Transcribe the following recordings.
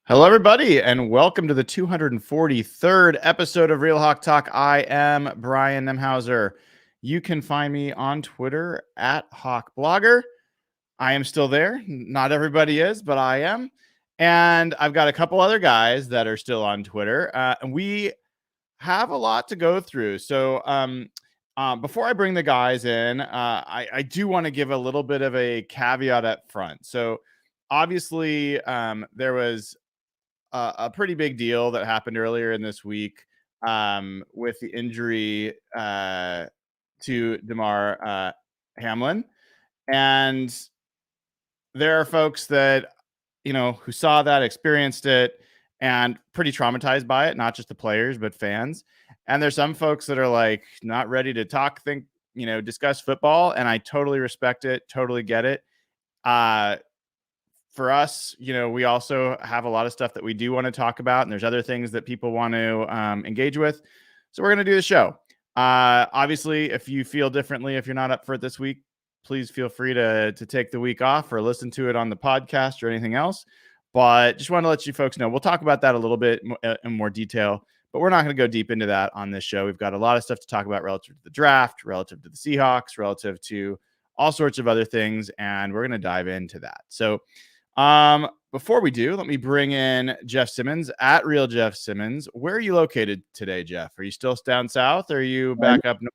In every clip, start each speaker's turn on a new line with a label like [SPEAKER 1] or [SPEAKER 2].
[SPEAKER 1] Hello, everybody, and welcome to the 243rd episode of Real Hawk Talk. I am Brian Nemhauser. You can find me on Twitter at HawkBlogger. I am still there. Not everybody is, but I am. And I've got a couple other guys that are still on Twitter, and we have a lot to go through. So before I bring the guys in, I do want to give a little bit of a caveat up front. So obviously, there was a pretty big deal that happened earlier in this week with the injury to Demar Hamlin. And there are folks that, who saw that, experienced it, and pretty traumatized by it, not just the players, but fans. And there's some folks that are like not ready to discuss football. And I totally respect it, totally get it. For us, we also have a lot of stuff that we do want to talk about, and there's other things that people want to engage with. So we're going to do the show. Obviously, if you feel differently, if you're not up for it this week, please feel free to take the week off or listen to it on the podcast or anything else. But just want to let you folks know, we'll talk about that a little bit in more detail, but we're not going to go deep into that on this show. We've got a lot of stuff to talk about relative to the draft, relative to the Seahawks, relative to all sorts of other things, and we're going to dive into that. So before we do, let me bring in Jeff Simmons at Real Jeff Simmons. Where are you located today, Jeff? Are you still down south, or are you back up north?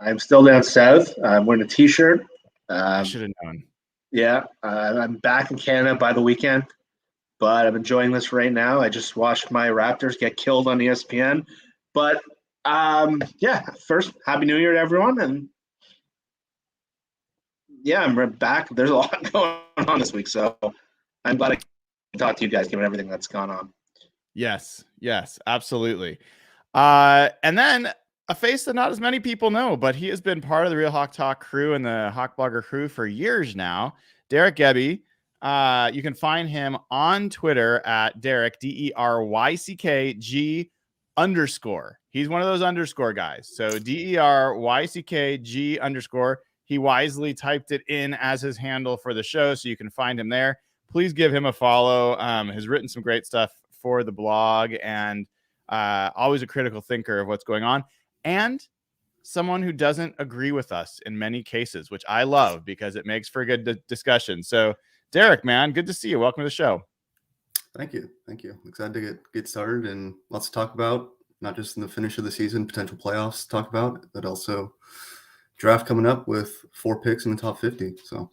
[SPEAKER 2] I'm still down south. I'm wearing a t-shirt.
[SPEAKER 1] I should have known.
[SPEAKER 2] Yeah, I'm back in Canada by the weekend, but I'm enjoying this right now. I just watched my Raptors get killed on ESPN. But first, Happy New Year to everyone, and yeah, I'm right back. There's a lot going on this week, so I'm glad I can talk to you guys given everything that's gone on.
[SPEAKER 1] Yes, absolutely. And then a face that not as many people know, but he has been part of the Real Hawk Talk crew and the Hawk Blogger crew for years now. Derek Gebby. You can find him on Twitter at Derek, DERYCKG_. He's one of those underscore guys. So DERYCKG_. He wisely typed it in as his handle for the show, so you can find him there. Please give him a follow. Has written some great stuff for the blog, and always a critical thinker of what's going on, and someone who doesn't agree with us in many cases, which I love because it makes for a good discussion. So, Derek, man, good to see you. Welcome to the show.
[SPEAKER 3] Thank you. Excited to get started, and lots to talk about, not just in the finish of the season, potential playoffs to talk about, but also draft coming up with 4 picks in the top 50. So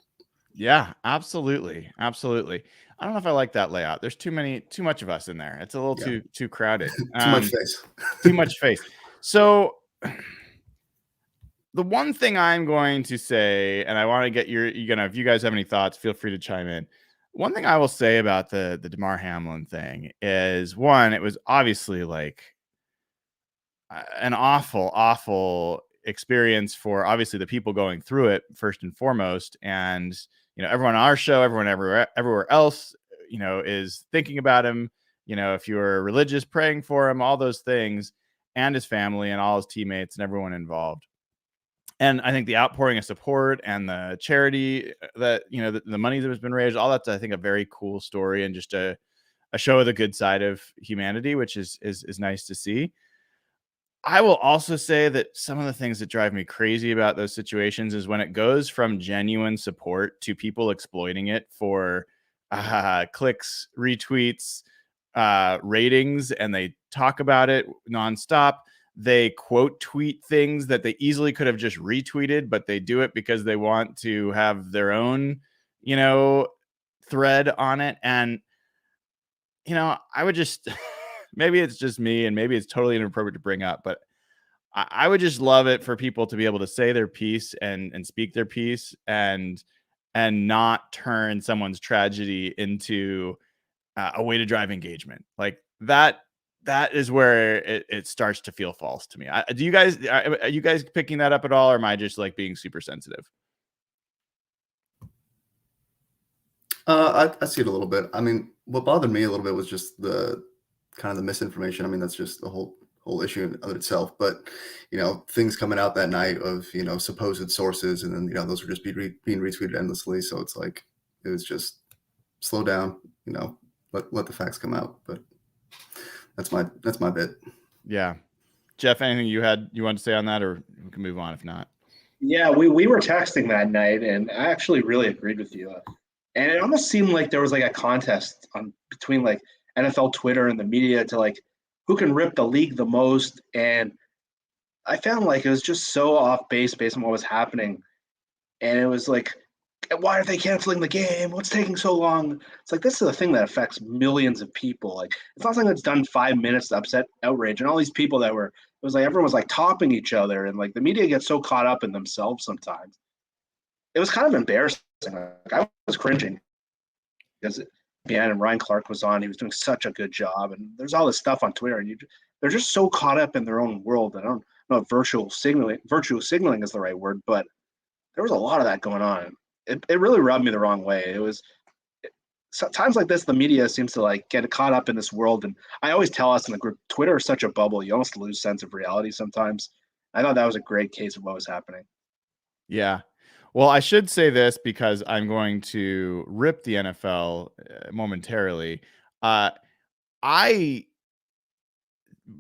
[SPEAKER 1] yeah, absolutely. I don't know if I like that layout. There's too much of us in there. It's a little too crowded.
[SPEAKER 3] Too much face.
[SPEAKER 1] Too much face. So the one thing I'm going to say, and I want to get if you guys have any thoughts, feel free to chime in. One thing I will say about the Demar Hamlin thing is, one, it was obviously like an awful experience for obviously the people going through it first and foremost, and everyone on our show, everyone everywhere else, is thinking about him, if you're religious, praying for him, all those things, and his family and all his teammates and everyone involved. And I think the outpouring of support and the charity that the money that has been raised, all that's, I think, a very cool story, and just a show of the good side of humanity, which is nice to see. I will also say that some of the things that drive me crazy about those situations is when it goes from genuine support to people exploiting it for clicks, retweets, ratings, and they talk about it nonstop. They quote tweet things that they easily could have just retweeted, but they do it because they want to have their own, thread on it. And, I would just... maybe it's just me, and maybe it's totally inappropriate to bring up, but I would just love it for people to be able to say their piece and speak their piece and not turn someone's tragedy into a way to drive engagement. Like that is where it starts to feel false to me. Are you guys picking that up at all, or am I just like being super sensitive?
[SPEAKER 3] I see it a little bit. I mean, what bothered me a little bit was just the kind of the misinformation. I mean, that's just the whole issue in of itself. But, things coming out that night of, supposed sources, and then, those were just being retweeted endlessly. So it's like, it was just slow down, let the facts come out. But that's my bit.
[SPEAKER 1] Yeah. Jeff, anything you wanted to say on that, or we can move on if not?
[SPEAKER 2] Yeah, we were texting that night, and I actually really agreed with you. And it almost seemed like there was like a contest between like NFL Twitter and the media to like who can rip the league the most. And I found like it was just so off base based on what was happening. And it was like, why are they canceling the game? What's taking so long? It's like, this is a thing that affects millions of people. Like, it's not something that's done 5 minutes to upset outrage. And all these people that were, it was like everyone was like topping each other. And like the media gets so caught up in themselves sometimes. It was kind of embarrassing. Like, I was cringing because and Ryan Clark was on. He was doing such a good job. And there's all this stuff on Twitter. And they're just so caught up in their own world. I don't know if virtual signaling is the right word, but there was a lot of that going on. It really rubbed me the wrong way. It was times like this, the media seems to like get caught up in this world. And I always tell us in the group, Twitter is such a bubble. You almost lose sense of reality sometimes. I thought that was a great case of what was happening.
[SPEAKER 1] Yeah. Well, I should say this because I'm going to rip the NFL momentarily. I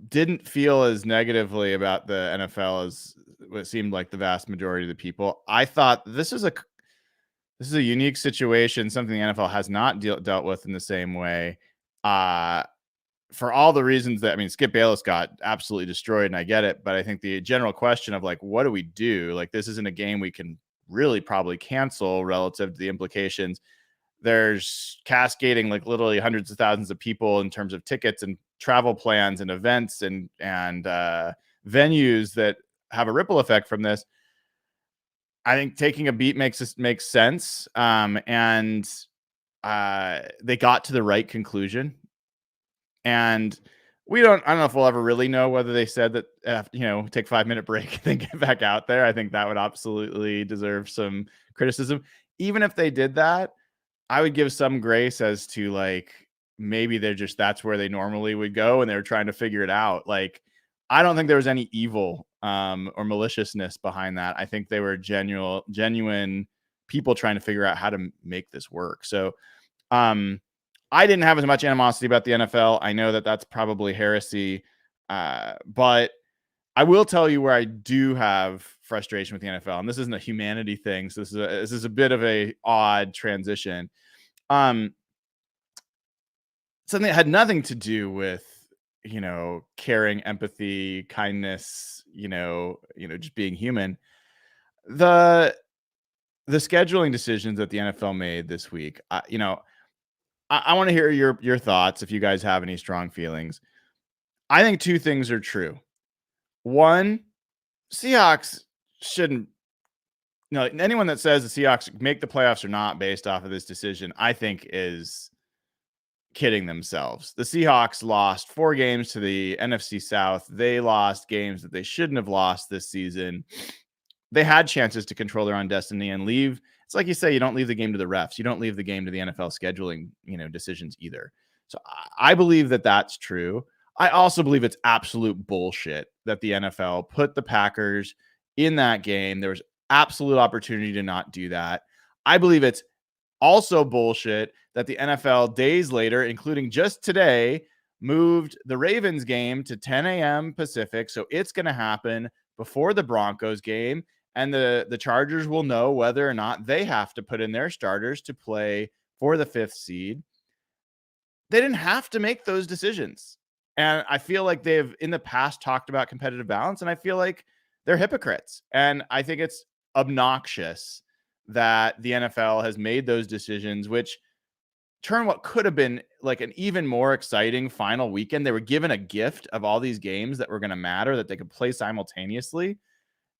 [SPEAKER 1] didn't feel as negatively about the NFL as what seemed like the vast majority of the people. I thought this is a unique situation, something the NFL has not dealt with in the same way. For all the reasons that, I mean, Skip Bayless got absolutely destroyed, and I get it, but I think the general question of like, what do we do? Like, this isn't a game we can really probably cancel relative to the implications. There's cascading like literally hundreds of thousands of people in terms of tickets and travel plans and events and venues that have a ripple effect from this. I think taking a beat makes sense. And they got to the right conclusion. And I don't know if we'll ever really know whether they said that, take 5-minute break and then get back out there. I think that would absolutely deserve some criticism. Even if they did that, I would give some grace as to like, maybe that's where they normally would go and they're trying to figure it out. Like, I don't think there was any evil or maliciousness behind that. I think they were genuine people trying to figure out how to make this work. So I didn't have as much animosity about the NFL. I know that that's probably heresy, but I will tell you where I do have frustration with the NFL, and this isn't a humanity thing. So this is a bit of a odd transition. Something that had nothing to do with, caring, empathy, kindness, just being human. The scheduling decisions that the NFL made this week, I want to hear your thoughts if you guys have any strong feelings. I think two things are true. One, Seahawks shouldn't, anyone that says the Seahawks make the playoffs or not based off of this decision, I think is kidding themselves. The Seahawks lost 4 games to the NFC South. They lost games that they shouldn't have lost this season. They had chances to control their own destiny and leave. It's like you say, you don't leave the game to the refs. You don't leave the game to the NFL scheduling, decisions either. So I believe that that's true. I also believe it's absolute bullshit that the NFL put the Packers in that game. There was absolute opportunity to not do that. I believe it's also bullshit that the NFL days later, including just today, moved the Ravens game to 10 a.m. Pacific. So it's going to happen before the Broncos game. And the Chargers will know whether or not they have to put in their starters to play for the 5th seed. They didn't have to make those decisions. And I feel like they've in the past talked about competitive balance, and I feel like they're hypocrites. And I think it's obnoxious that the NFL has made those decisions, which turn what could have been like an even more exciting final weekend. They were given a gift of all these games that were going to matter, that they could play simultaneously.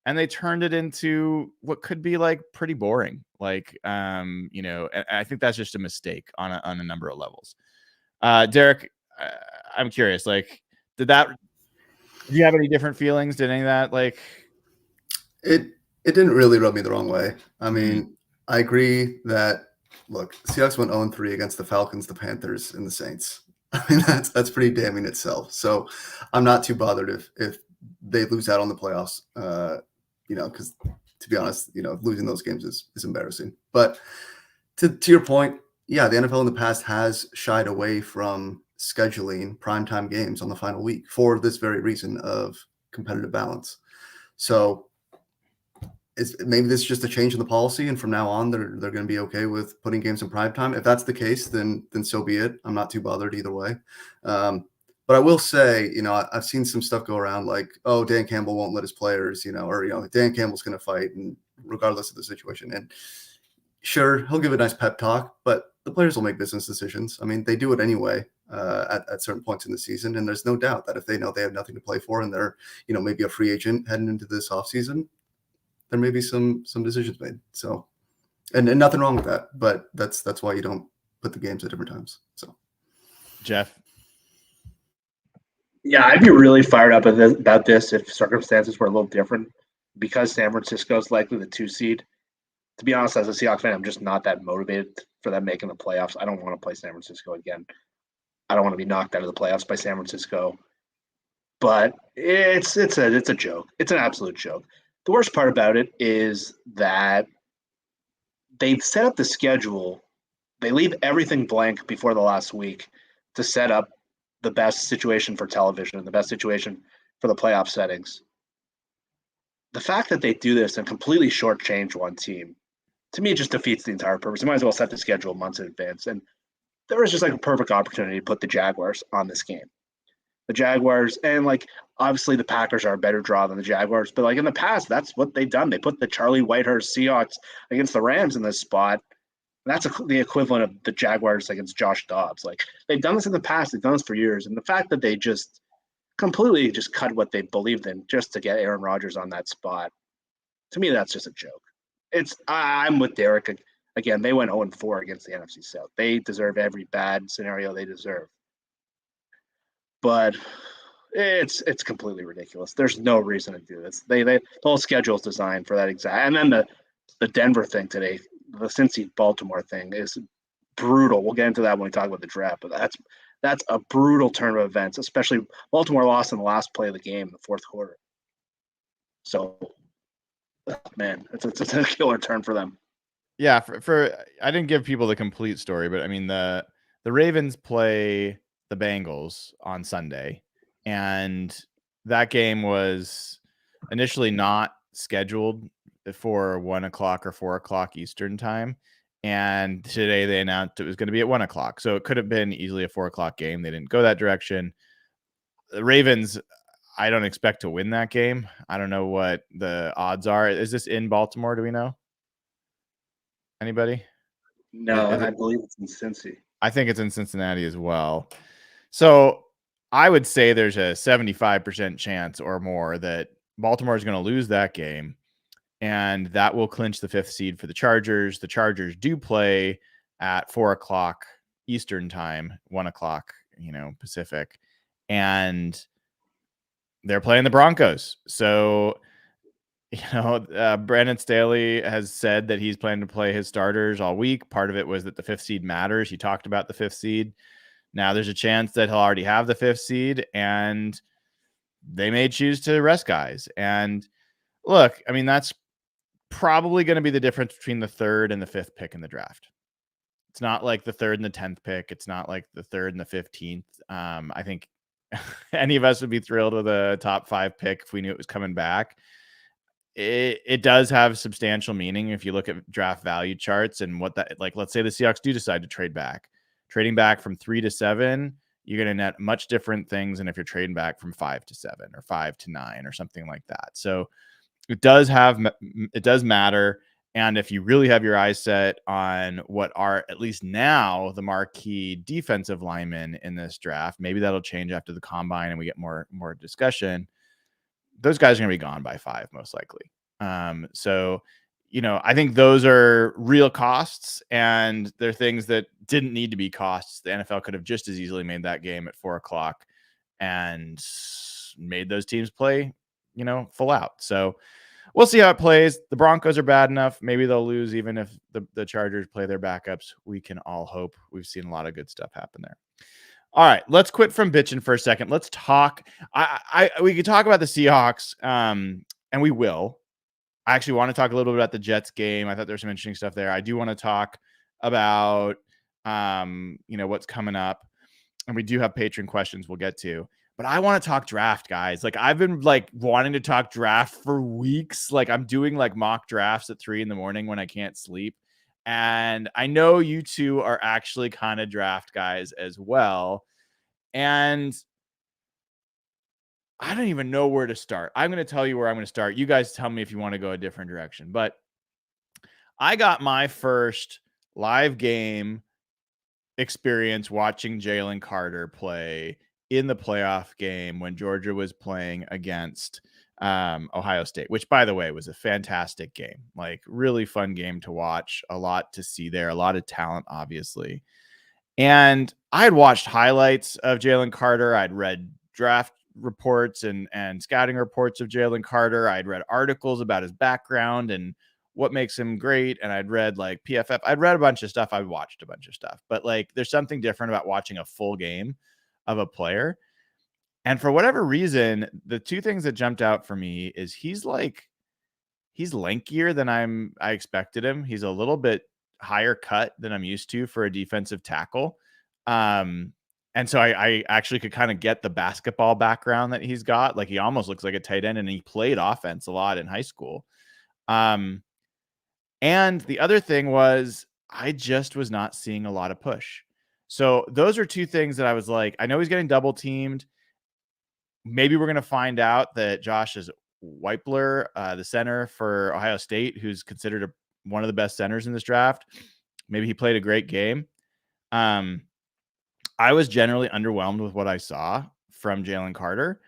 [SPEAKER 1] And they turned it into what could be like pretty boring. Like, I think that's just a mistake on a number of levels. Derek, I'm curious, like, did you have any different feelings? Did any of that, like,
[SPEAKER 3] it didn't really rub me the wrong way. I mean, I agree that, look, Seahawks went 0-3 against the Falcons, the Panthers, and the Saints. I mean, that's pretty damning itself. So I'm not too bothered if they lose out on the playoffs, because to be honest, losing those games is embarrassing. But to your point, yeah, the NFL in the past has shied away from scheduling primetime games on the final week for this very reason of competitive balance. So maybe this is just a change in the policy, and from now on, they're going to be okay with putting games in prime time. If that's the case, then so be it. I'm not too bothered either way. But I will say, I've seen some stuff go around like, oh, Dan Campbell won't let his players, or Dan Campbell's going to fight, and regardless of the situation. And sure, he'll give a nice pep talk, but the players will make business decisions. I mean, they do it anyway at certain points in the season, and there's no doubt that if they know they have nothing to play for, and they're, maybe a free agent heading into this offseason, there may be some decisions made. So, and nothing wrong with that, but that's why you don't put the games at different times. So,
[SPEAKER 1] Jeff.
[SPEAKER 2] Yeah, I'd be really fired up about this if circumstances were a little different, because San Francisco is likely the 2 seed. To be honest, as a Seahawks fan, I'm just not that motivated for them making the playoffs. I don't want to play San Francisco again. I don't want to be knocked out of the playoffs by San Francisco. But it's a joke. It's an absolute joke. The worst part about it is that they set up the schedule. They leave everything blank before the last week to set up the best situation for television and the best situation for the playoff settings. The fact that they do this and completely shortchange one team, to me, it just defeats the entire purpose. You might as well set the schedule months in advance. And there was just like a perfect opportunity to put the Jaguars on this game. The Jaguars, and like obviously the Packers are a better draw than the Jaguars, but like in the past, that's what they've done. They put the Charlie Whitehurst Seahawks against the Rams in this spot. That's the equivalent of the Jaguars against Josh Dobbs. Like they've done this in the past, they've done this for years, and the fact that they just completely just cut what they believed in just to get Aaron Rodgers on that spot, to me, that's just a joke. I'm with Derek again. They went 0-4 against the NFC South. They deserve every bad scenario they deserve. But it's completely ridiculous. There's no reason to do this. The whole schedule is designed for that exact. And then the Denver thing today, the Cincy Baltimore thing is brutal. We'll get into that when we talk about the draft. But that's a brutal turn of events. Especially Baltimore lost in the last play of the game, in the fourth quarter. So, man, it's a killer turn for them.
[SPEAKER 1] Yeah, for I didn't give people the complete story, but I mean the Ravens play the Bengals on Sunday, and that game was initially not scheduled for 1 o'clock or 4 o'clock Eastern time. And today they announced it was going to be at 1 o'clock. So it could have been easily a 4 o'clock game. They didn't go that direction. The Ravens, I don't expect to win that game. I don't know what the odds are. Is this in Baltimore? Do we know? Anybody?
[SPEAKER 2] No, I believe it's in Cincy.
[SPEAKER 1] I think it's in Cincinnati as well. So I would say there's a 75% chance or more that Baltimore is going to lose that game, and that will clinch the 5th seed for the Chargers. The Chargers do play at 4 o'clock Eastern time, 1 o'clock, Pacific, and they're playing the Broncos. So, Brandon Staley has said that he's planning to play his starters all week. Part of it was that the 5th seed matters. He talked about the 5th seed. Now there's a chance that he'll already have the 5th seed, and they may choose to rest guys. And look, I mean, that's probably going to be the difference between the 3rd and the 5th pick in the draft. It's not like the 3rd and the 10th pick. It's not like the 3rd and the 15th. I think any of us would be thrilled with a top 5 pick if we knew it was coming back. It does have substantial meaning if you look at draft value charts and what that, like, let's say the Seahawks do decide to trade back. Trading back from 3 to 7, you're going to net much different things than if you're trading back from 5 to 7 or 5 to 9 or something like that. So it does matter. And if you really have your eyes set on what are, at least now, the marquee defensive linemen in this draft, maybe that'll change after the combine and we get more discussion. Those guys are going to be gone by 5, most likely. So, I think those are real costs, and they're things that didn't need to be costs. The NFL could have just as easily made that game at 4 o'clock and made those teams play, full out. So we'll see how it plays. The Broncos are bad enough. Maybe they'll lose even if the Chargers play their backups. We can all hope. We've seen a lot of good stuff happen there. All right, let's quit from bitching for a second. Let's talk. We could talk about the Seahawks, and we will. I actually want to talk a little bit about the Jets game. I thought there was some interesting stuff there. I do want to talk about what's coming up. And we do have patron questions we'll get to. But I want to talk draft, guys. Like, I've been like wanting to talk draft for weeks. Like, I'm doing like mock drafts at 3 a.m. when I can't sleep. And I know you two are actually kind of draft guys as well. And I don't even know where to start. I'm going to tell you where I'm going to start. You guys tell me if you want to go a different direction. But I got my first live game experience watching Jalen Carter play in the playoff game when Georgia was playing against Ohio State, which, by the way, was a fantastic game. Like, really fun game to watch. A lot to see there. A lot of talent, obviously. And I had watched highlights of Jalen Carter. I'd read draft reports and scouting reports of Jalen Carter. I'd read articles about his background and what makes him great. And I'd read like PFF. I'd read a bunch of stuff. I've watched a bunch of stuff. But like, there's something different about watching a full game of a player. And for whatever reason, the two things that jumped out for me is he's lankier than I expected him. He's a little bit higher cut than I'm used to for a defensive tackle. And so I actually could kind of get the basketball background that he's got. Like, he almost looks like a tight end, and he played offense a lot in high school. And the other thing was, I just was not seeing a lot of push. So those are two things that I was like, I know he's getting double teamed. Maybe we're going to find out that Josh is Weipler, the center for Ohio State, who's considered one of the best centers in this draft. Maybe he played a great game. I was generally underwhelmed with what I saw from Jalen Carter.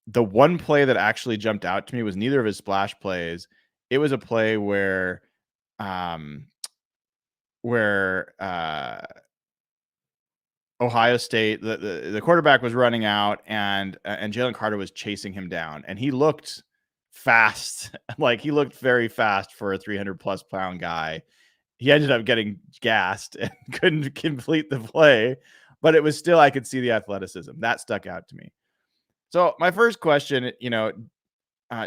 [SPEAKER 1] The one play that actually jumped out to me was neither of his splash plays. It was a play where Ohio State, the quarterback was running out, and Jalen Carter was chasing him down, and he looked fast. Like, he looked very fast for a 300+ pound guy. He ended up getting gassed and couldn't complete the play, but it was still, I could see the athleticism that stuck out to me. So my first question,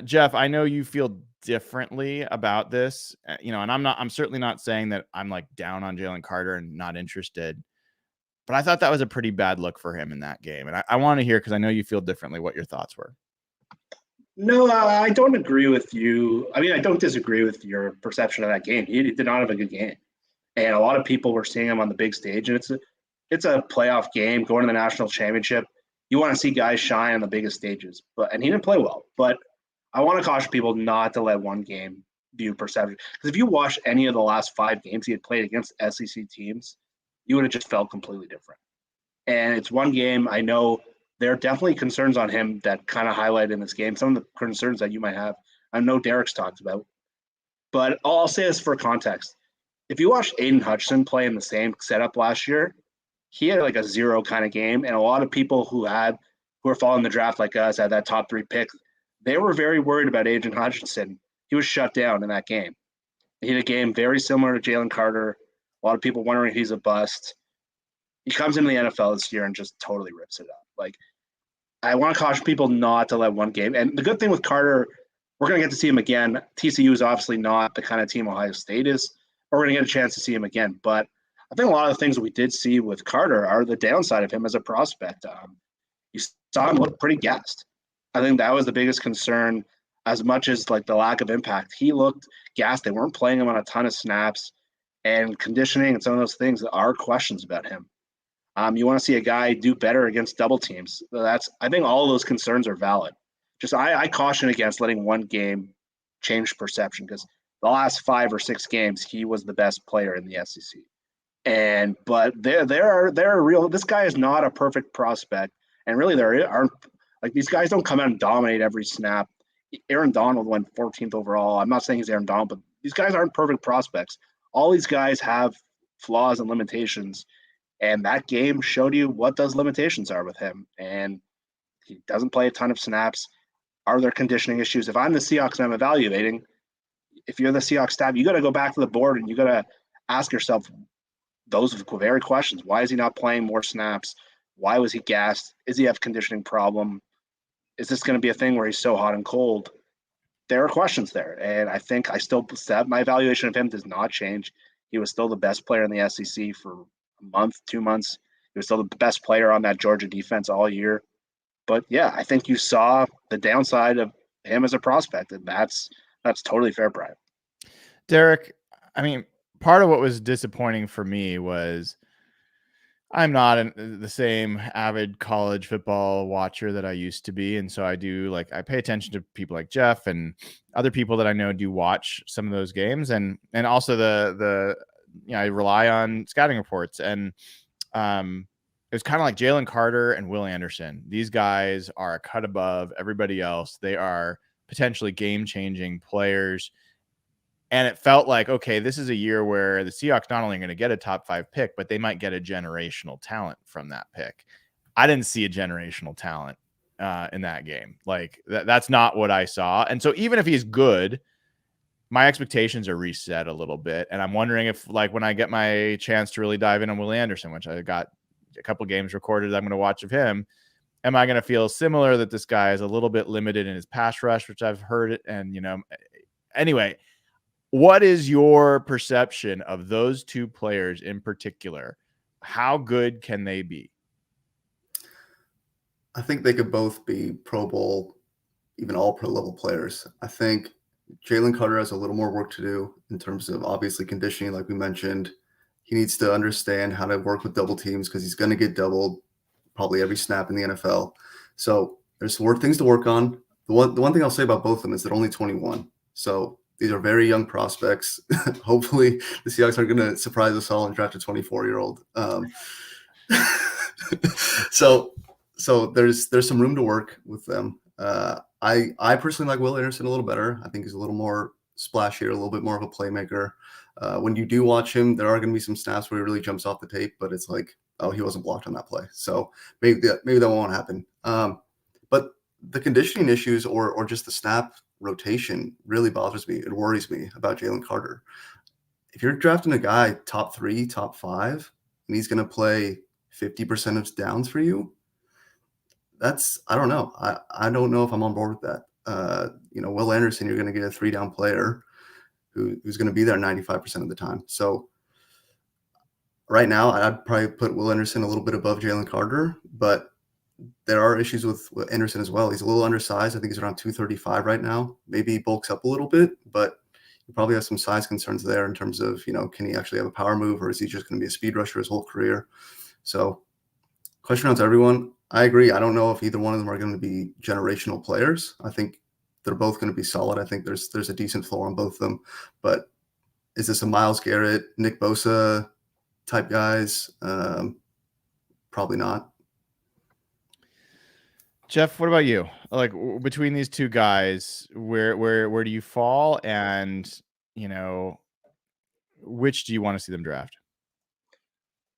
[SPEAKER 1] Jeff, I know you feel differently about this, and I'm certainly not saying that I'm like down on Jalen Carter and not interested, but I thought that was a pretty bad look for him in that game. And I want to hear, because I know you feel differently, what your thoughts were.
[SPEAKER 2] No, I don't agree with you. I mean, I don't disagree with your perception of that game. He did not have a good game. And a lot of people were seeing him on the big stage, and it's a playoff game, going to the national championship. You want to see guys shine on the biggest stages, and he didn't play well. But I want to caution people not to let one game view perception. Because if you watch any of the last 5 games he had played against SEC teams, you would have just felt completely different. And it's one game. I know there are definitely concerns on him that kind of highlight in this game. Some of the concerns that you might have, I know Derek's talked about. But I'll say this for context. If you watched Aiden Hutchinson play in the same setup last year, he had like a 0 kind of game. And a lot of people who are following the draft like us had that top 3 pick, they were very worried about Aiden Hutchinson. He was shut down in that game. He had a game very similar to Jalen Carter. A lot of people wondering if he's a bust. He comes into the NFL this year and just totally rips it up. Like, I want to caution people not to let one game. And the good thing with Carter, we're going to get to see him again. TCU is obviously not the kind of team Ohio State is. We're going to get a chance to see him again. But I think a lot of the things that we did see with Carter are the downside of him as a prospect. You saw him look pretty gassed. I think that was the biggest concern, as much as like the lack of impact. He looked gassed. They weren't playing him on a ton of snaps, and conditioning and some of those things are questions about him. You want to see a guy do better against double teams. I think all of those concerns are valid. Just I caution against letting one game change perception, because the last 5 or 6 games he was the best player in the SEC. But there are real. This guy is not a perfect prospect, and really there aren't, like, these guys don't come out and dominate every snap. Aaron Donald went 14th overall. I'm not saying he's Aaron Donald, but these guys aren't perfect prospects. All these guys have flaws and limitations, and that game showed you what those limitations are with him. And he doesn't play a ton of snaps. Are there conditioning issues? If I'm the Seahawks and I'm evaluating, if you're the Seahawks staff, you got to go back to the board and you got to ask yourself those very questions. Why is he not playing more snaps? Why was he gassed? Does he have a conditioning problem? Is this going to be a thing where he's so hot and cold? There are questions there. And I think I still said my evaluation of him does not change. He was still the best player in the SEC for month, 2 months. He was still the best player on that Georgia defense all year. But yeah, I think you saw the downside of him as a prospect, and that's totally fair, Brian.
[SPEAKER 1] Derek, I mean, part of what was disappointing for me was I'm not the same avid college football watcher that I used to be. And so I pay attention to people like Jeff and other people that I know do watch some of those games. And also I rely on scouting reports. And it was kind of like Jalen Carter and Will Anderson. These guys are a cut above everybody else. They are potentially game-changing players. And it felt like, okay, this is a year where the Seahawks not only are going to get a top 5 pick, but they might get a generational talent from that pick. I didn't see a generational talent in that game. Like that's not what I saw. And so even if he's good, my expectations are reset a little bit. And I'm wondering if, like, when I get my chance to really dive in on Will Anderson, which I got a couple games recorded, I'm going to watch of him. Am I going to feel similar that this guy is a little bit limited in his pass rush, which I've heard it. And, anyway, what is your perception of those two players in particular? How good can they be?
[SPEAKER 3] I think they could both be Pro Bowl, even all pro level players. I think Jalen Carter has a little more work to do in terms of obviously conditioning, like we mentioned. He needs to understand how to work with double teams because he's going to get doubled probably every snap in the NFL. So there's things to work on. The one thing I'll say about both of them is they're only 21. So these are very young prospects. Hopefully the Seahawks are going to surprise us all and draft a 24-year-old. So there's some room to work with them. I personally like Will Anderson a little better. I think he's a little more splashier, a little bit more of a playmaker. When you do watch him, there are going to be some snaps where he really jumps off the tape, but it's like, oh, he wasn't blocked on that play. So maybe that won't happen. But the conditioning issues or just the snap rotation really bothers me. It worries me about Jalen Carter. If you're drafting a guy top 3, top 5, and he's going to play 50% of downs for you, I don't know. I don't know if I'm on board with that. Will Anderson, you're going to get a 3-down player who's going to be there 95% of the time. So right now, I'd probably put Will Anderson a little bit above Jalen Carter, but there are issues with Anderson as well. He's a little undersized. I think he's around 235 right now. Maybe he bulks up a little bit, but he probably has some size concerns there in terms of, can he actually have a power move, or is he just going to be a speed rusher his whole career? So question out to everyone. I agree. I don't know if either one of them are going to be generational players. I think they're both going to be solid. I think there's a decent floor on both of them. But is this a Myles Garrett, Nick Bosa type guys? Probably not.
[SPEAKER 1] Jeff, what about you? Like, between these two guys, where do you fall, and which do you want to see them draft?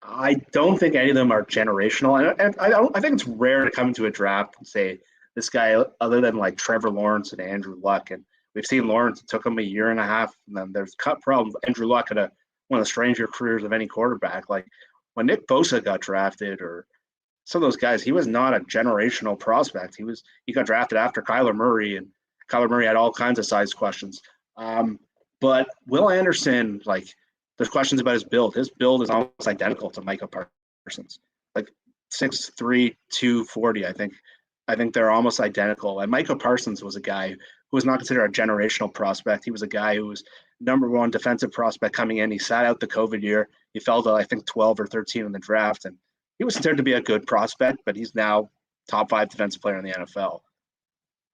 [SPEAKER 2] I don't think any of them are generational, and I think it's rare to come into a draft and say this guy, other than like Trevor Lawrence and Andrew Luck, and we've seen Lawrence, it took him a year and a half, and then there's cut problems. Andrew Luck had one of the stranger careers of any quarterback. Like when Nick Bosa got drafted, or some of those guys, he was not a generational prospect. He got drafted after Kyler Murray, and Kyler Murray had all kinds of size questions. But Will Anderson, like, there's questions about his build. His build is almost identical to Micah Parsons, like 6'3", 240. I think they're almost identical. And Micah Parsons was a guy who was not considered a generational prospect. He was a guy who was number 1 defensive prospect coming in. He sat out the COVID year. He fell to, I think, 12 or 13 in the draft, and he was considered to be a good prospect, but he's now top 5 defensive player in the NFL.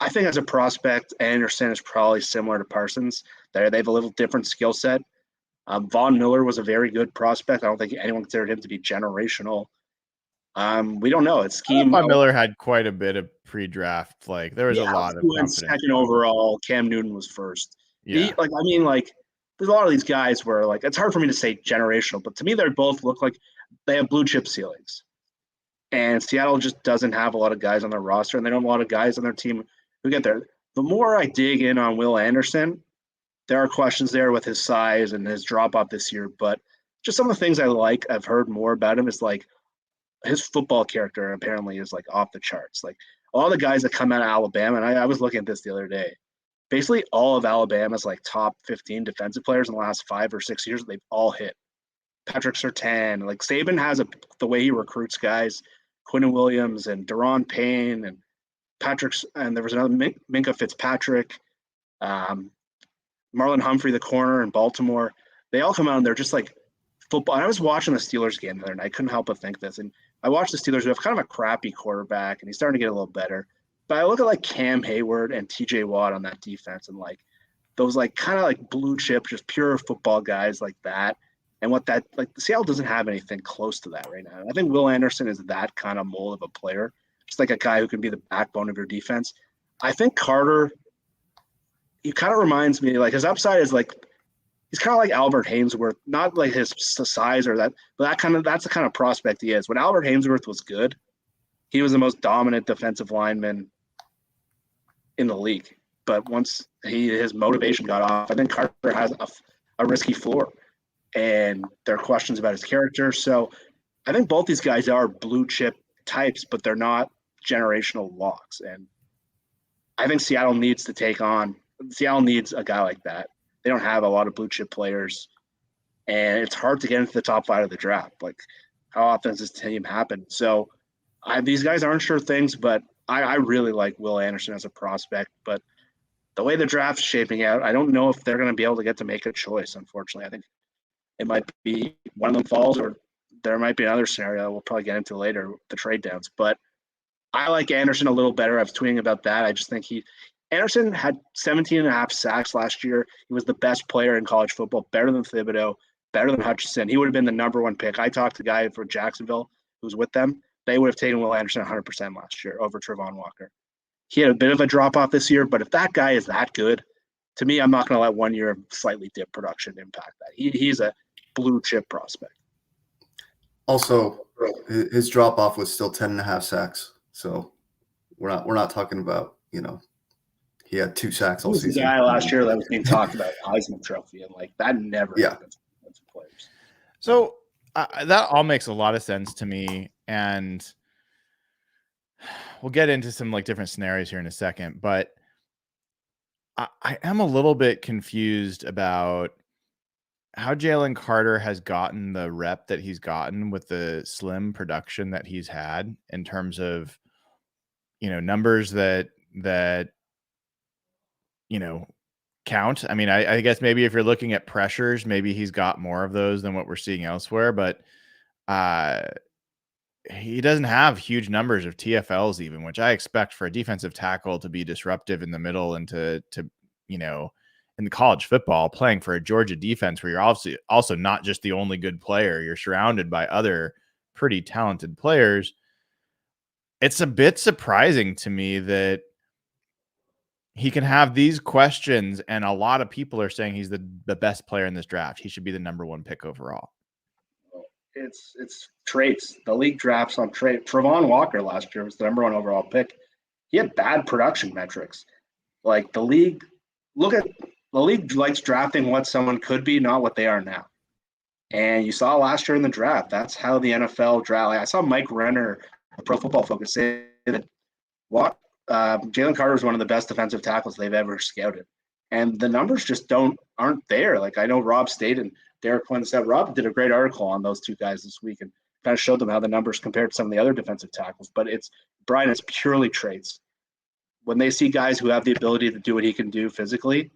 [SPEAKER 2] I think as a prospect, Anderson is probably similar to Parsons. They have a little different skill set. Von Miller was a very good prospect. I don't think anyone considered him to be generational. We don't know. It's scheme.
[SPEAKER 1] Von Miller had quite a bit of pre-draft. Like, there was a lot of confidence.
[SPEAKER 2] Second overall, Cam Newton was first.
[SPEAKER 1] Yeah.
[SPEAKER 2] There's a lot of these guys where, like, it's hard for me to say generational, but to me, they both look like they have blue chip ceilings. And Seattle just doesn't have a lot of guys on their roster, and they don't have a lot of guys on their team who get there. The more I dig in on Will Anderson, there are questions there with his size and his drop off this year, but just some of the things I've heard more about him is like his football character apparently is like off the charts. Like all the guys that come out of Alabama, and I was looking at this the other day, basically all of Alabama's like top 15 defensive players in the last 5 or 6 years, they've all hit. Patrick Surtain. Like Saban has the way he recruits guys, Quinnen Williams and Daron Payne and and there was another Minka Fitzpatrick, Marlon Humphrey, the corner in Baltimore. They all come out and they're just like football. And I was watching the Steelers game the other night. I couldn't help but think this. And I watched the Steelers who have kind of a crappy quarterback, and he's starting to get a little better. But I look at like Cam Hayward and TJ Watt on that defense, and like those like kind of like blue chip, just pure football guys like that. And what that like Seattle doesn't have anything close to that right now. And I think Will Anderson is that kind of mold of a player, just like a guy who can be the backbone of your defense. I think Carter, he kind of reminds me, like his upside is like he's kind of like Albert Hainsworth, not like his size or that, but that's the kind of prospect he is. When Albert Hainsworth was good, he was the most dominant defensive lineman in the league. But once his motivation got off, I think Carter has a risky floor, and there are questions about his character. So I think both these guys are blue chip types, but they're not generational locks. And I think Seattle needs a guy like that. They don't have a lot of blue chip players, and it's hard to get into the top 5 of the draft. Like, how often does this team happen? So these guys aren't sure things, but I really like Will Anderson as a prospect. But the way the draft's shaping out, I don't know if they're going to be able to get to make a choice, unfortunately. I think it might be one of them falls, or there might be another scenario we'll probably get into later, the trade downs. But I like Anderson a little better. I was tweeting about that. I just think Anderson had 17.5 sacks last year. He was the best player in college football, better than Thibodeau, better than Hutchinson. He would have been the number 1 pick. I talked to a guy for Jacksonville who's with them. They would have taken Will Anderson 100% last year over Trevon Walker. He had a bit of a drop-off this year, but if that guy is that good, to me, I'm not going to let 1 year of slightly dip production impact that. He's a blue-chip prospect.
[SPEAKER 3] Also, his drop-off was still 10.5 sacks. So we're not talking about, he had 2 sacks all season.
[SPEAKER 2] The guy last year that was being talked about Heisman Trophy, and like that never happens to players.
[SPEAKER 1] So that all makes a lot of sense to me, and we'll get into some like different scenarios here in a second. But I am a little bit confused about how Jalen Carter has gotten the rep that he's gotten with the slim production that he's had in terms of numbers that count. I mean, I guess maybe if you're looking at pressures, maybe he's got more of those than what we're seeing elsewhere, but he doesn't have huge numbers of TFLs even, which I expect for a defensive tackle to be disruptive in the middle and to in the college football, playing for a Georgia defense where you're obviously also not just the only good player, you're surrounded by other pretty talented players. It's a bit surprising to me that he can have these questions, and a lot of people are saying he's the best player in this draft. He should be the number 1 pick overall.
[SPEAKER 2] It's traits. The league drafts on trait. Trevon Walker last year was the number 1 overall pick. He had bad production metrics. Like the league likes drafting what someone could be, not what they are now. And you saw last year in the draft, that's how the NFL draft. Like I saw Mike Renner, Pro Football Focus, say that Jalen Carter is one of the best defensive tackles they've ever scouted. And the numbers just aren't there. Like I know Rob State and Derek Quinn said, Rob did a great article on those 2 guys this week and kind of showed them how the numbers compared to some of the other defensive tackles. But it's purely traits. When they see guys who have the ability to do what he can do physically,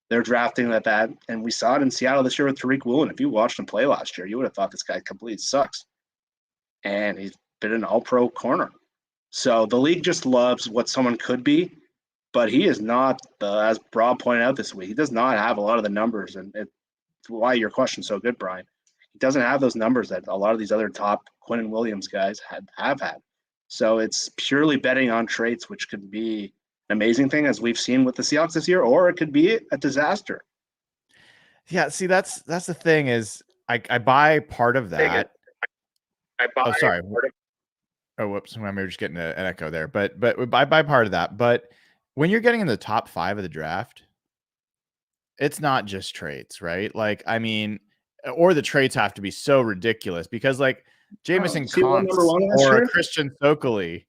[SPEAKER 2] they're drafting that. And we saw it in Seattle this year with Tariq Woolen. If you watched him play last year, you would have thought this guy completely sucks. And he's been an all-pro corner. So the league just loves what someone could be, but he is not, as Rob pointed out this week, he does not have a lot of the numbers. And it's why your question's so good, Brian. He doesn't have those numbers that a lot of these other top Quinnen Williams guys have had. So it's purely betting on traits, which could be an amazing thing, as we've seen with the Seahawks this year, or it could be a disaster.
[SPEAKER 1] Yeah, see, that's the thing is I buy part of that. Oh, sorry. Oh, whoops. We were just getting an echo there. But I buy part of that. But when you're getting in the top 5 of the draft, it's not just traits, right? Like, I mean, or the traits have to be so ridiculous because like Jamison Counts or Christian Stokely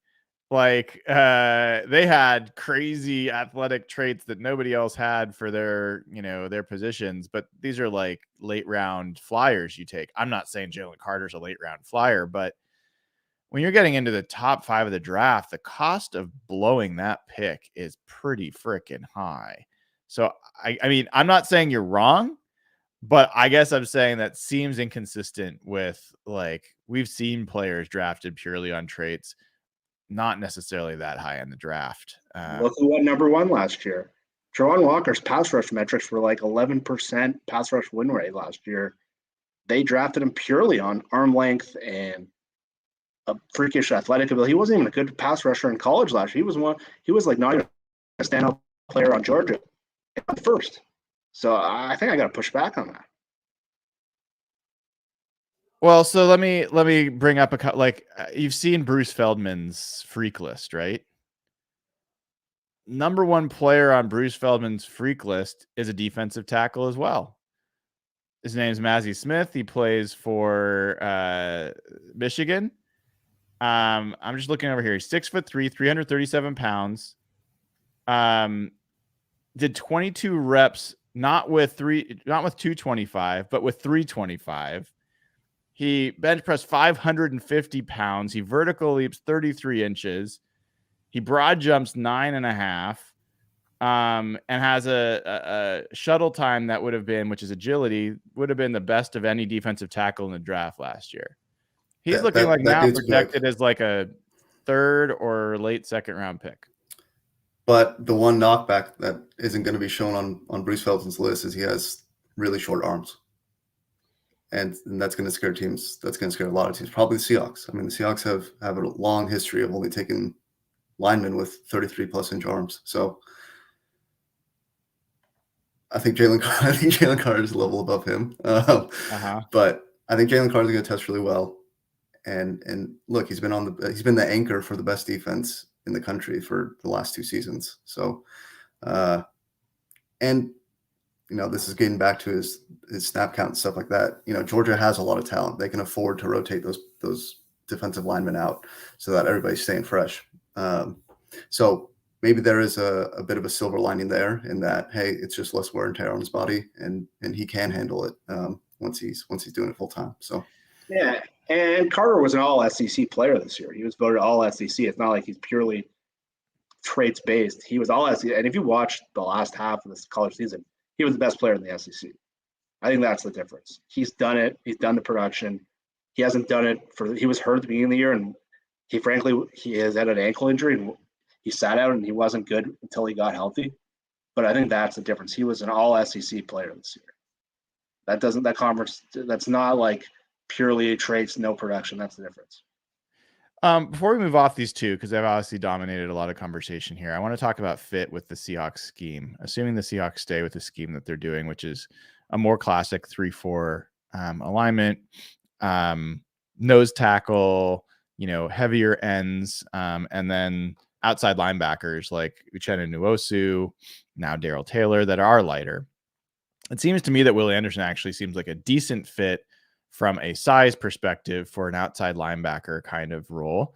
[SPEAKER 1] Like they had crazy athletic traits that nobody else had for their, their positions, but these are like late round flyers you take. I'm not saying Jalen Carter's a late round flyer, but when you're getting into the top 5 of the draft, the cost of blowing that pick is pretty freaking high. So I mean, I'm not saying you're wrong, but I guess I'm saying that seems inconsistent with, like, we've seen players drafted purely on traits, not necessarily that high in the draft.
[SPEAKER 2] Look who went number 1 last year. Jawan Walker's pass rush metrics were like 11% pass rush win rate last year. They drafted him purely on arm length and a freakish athletic ability. He wasn't even a good pass rusher in college last year. He was like not even a standout player on Georgia at first. So I think I got to push back on that.
[SPEAKER 1] Well, so let me bring up you've seen Bruce Feldman's freak list, right? Number 1 player on Bruce Feldman's freak list is a defensive tackle as well. His name's Mazi Smith. He plays for Michigan. I'm just looking over here. He's 6'3", 337 pounds. Did 22 reps, not with 225, but with 325. He bench pressed 550 pounds. He vertical leaps 33 inches. He broad jumps 9.5. And has a shuttle time that would have been, which is agility, would have been the best of any defensive tackle in the draft last year. He's looking like now projected as like a 3rd or late 2nd round pick.
[SPEAKER 3] But the one knockback that isn't going to be shown on Bruce Feldman's list is he has really short arms. And that's going to scare teams. That's going to scare a lot of teams. Probably the Seahawks. I mean, the Seahawks have a long history of only taking linemen with 33+ inch arms. So I think Jalen Carter is a level above him. But I think Jalen Carter is going to test really well. And look, he's been the anchor for the best defense in the country for the last 2 seasons. So, and this is getting back to his snap count and stuff like that. Georgia has a lot of talent. They can afford to rotate those defensive linemen out so that everybody's staying fresh. So maybe there is a bit of a silver lining there in that, hey, it's just less wear and tear on his body, and he can handle it once he's doing it full time. So
[SPEAKER 2] yeah, and Carter was an all SEC player this year. He was voted all SEC. It's not like he's purely traits based. He was all SEC, and if you watch the last half of this college season, he was the best player in the SEC. I think that's the difference. He's done it. He's done the production. He hasn't done it he was hurt at the beginning of the year, and he has had an ankle injury, and he sat out and he wasn't good until he got healthy. But I think that's the difference. He was an all SEC player this year. That's not like purely traits, no production. That's the difference.
[SPEAKER 1] Before we move off these two, because they've obviously dominated a lot of conversation here, I want to talk about fit with the Seahawks scheme. Assuming the Seahawks stay with the scheme that they're doing, which is a more classic 3-4 alignment, nose tackle, heavier ends, and then outside linebackers like Uchenna Nwosu, now Daryl Taylor, that are lighter. It seems to me that Willie Anderson actually seems like a decent fit from a size perspective for an outside linebacker kind of role.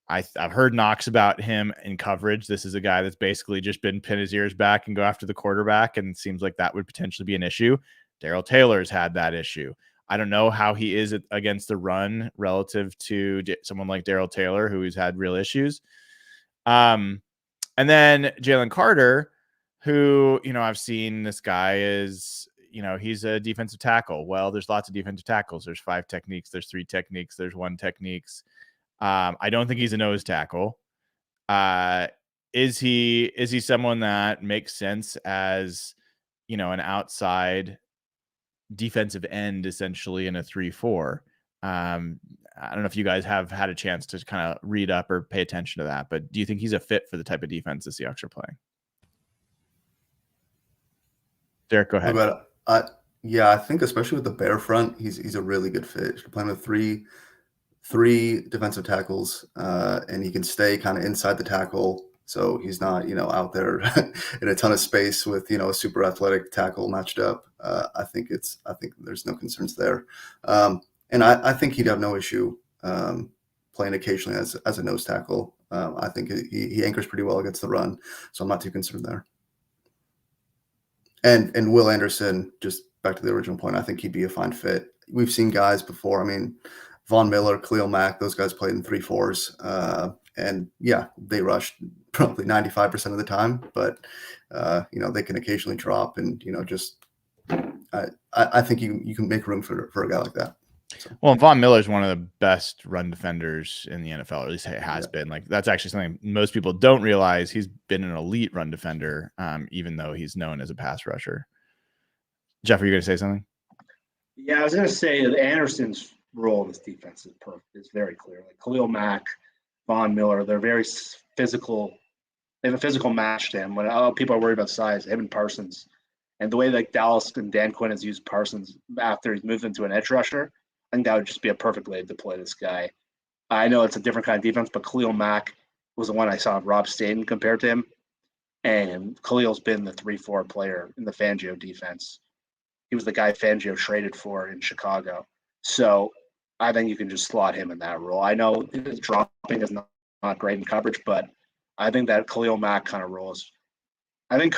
[SPEAKER 1] I've heard knocks about him in coverage. This is a guy that's basically just been pin his ears back and go after the quarterback, and it seems like that would potentially be an issue. Daryl Taylor's had that issue. I don't know how he is against the run relative to someone like Daryl Taylor, who's had real issues. And then Jalen Carter, who, I've seen this guy is, he's a defensive tackle. Well, there's lots of defensive tackles. There's 5 techniques. There's 3 techniques. There's 1 techniques. I don't think he's a nose tackle. Is he someone that makes sense as, an outside defensive end, essentially, in a 3-4? I don't know if you guys have had a chance to kind of read up or pay attention to that, but do you think he's a fit for the type of defense the Seahawks are playing? Derek, go ahead.
[SPEAKER 3] Yeah, I think especially with the Bear front, he's a really good fit. You're playing with three defensive tackles, and he can stay kind of inside the tackle. So he's not, out there in a ton of space with, a super athletic tackle matched up. I think there's no concerns there. And I think he'd have no issue playing occasionally as a nose tackle. I think he anchors pretty well against the run, so I'm not too concerned there. And Will Anderson, just back to the original point, I think he'd be a fine fit. We've seen guys before. I mean, Von Miller, Khalil Mack, those guys played in 3-4s. And yeah, they rushed probably 95% of the time, but they can occasionally drop, and I think you can make room for a guy like that. So.
[SPEAKER 1] Well, Von Miller is one of the best run defenders in the NFL, or at least it has been. Like, that's actually something most people don't realize. He's been an elite run defender, even though he's known as a pass rusher. Jeff, are you going to say something?
[SPEAKER 2] Yeah, I was going to say that Anderson's role in this defense is perfect. It's very clear. Like Khalil Mack, Von Miller, they're very physical. They have a physical match to him. When people are worried about size, him and Parsons, and the way like Dallas and Dan Quinn has used Parsons after he's moved into an edge rusher, I think that would just be a perfect way to deploy this guy. I know it's a different kind of defense, but Khalil Mack was the one I saw Rob Staten compared to him. And Khalil's been the 3-4 player in the Fangio defense. He was the guy Fangio traded for in Chicago. So I think you can just slot him in that role. I know his dropping is not great in coverage, but I think that Khalil Mack kind of role is – I think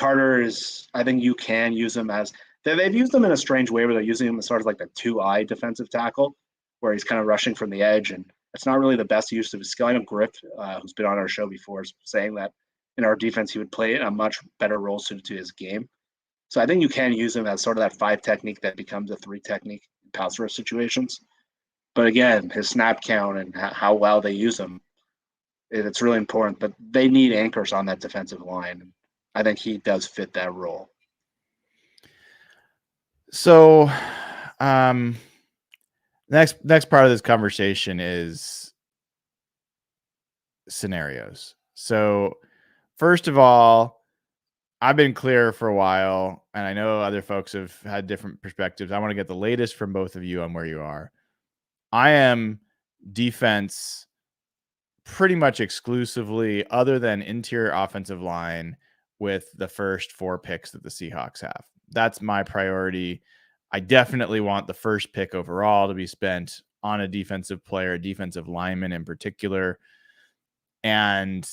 [SPEAKER 2] you can use him as – they've used him in a strange way where they're using him as sort of like the 2-eye defensive tackle, where he's kind of rushing from the edge, and it's not really the best use of his skill. I know Griff, who's been on our show before, is saying that in our defense he would play in a much better role suited to his game. So I think you can use him as sort of that 5 technique that becomes a 3 technique in pass rush situations. But again, his snap count and how well they use him, it's really important. But they need anchors on that defensive line. I think he does fit that role.
[SPEAKER 1] So, next part of this conversation is scenarios. So, first of all, I've been clear for a while, and I know other folks have had different perspectives. I want to get the latest from both of you on where you are. I am defense pretty much exclusively, other than interior offensive line, with the first 4 picks that the Seahawks have. That's my priority. I definitely want the first pick overall to be spent on a defensive player, a defensive lineman in particular. And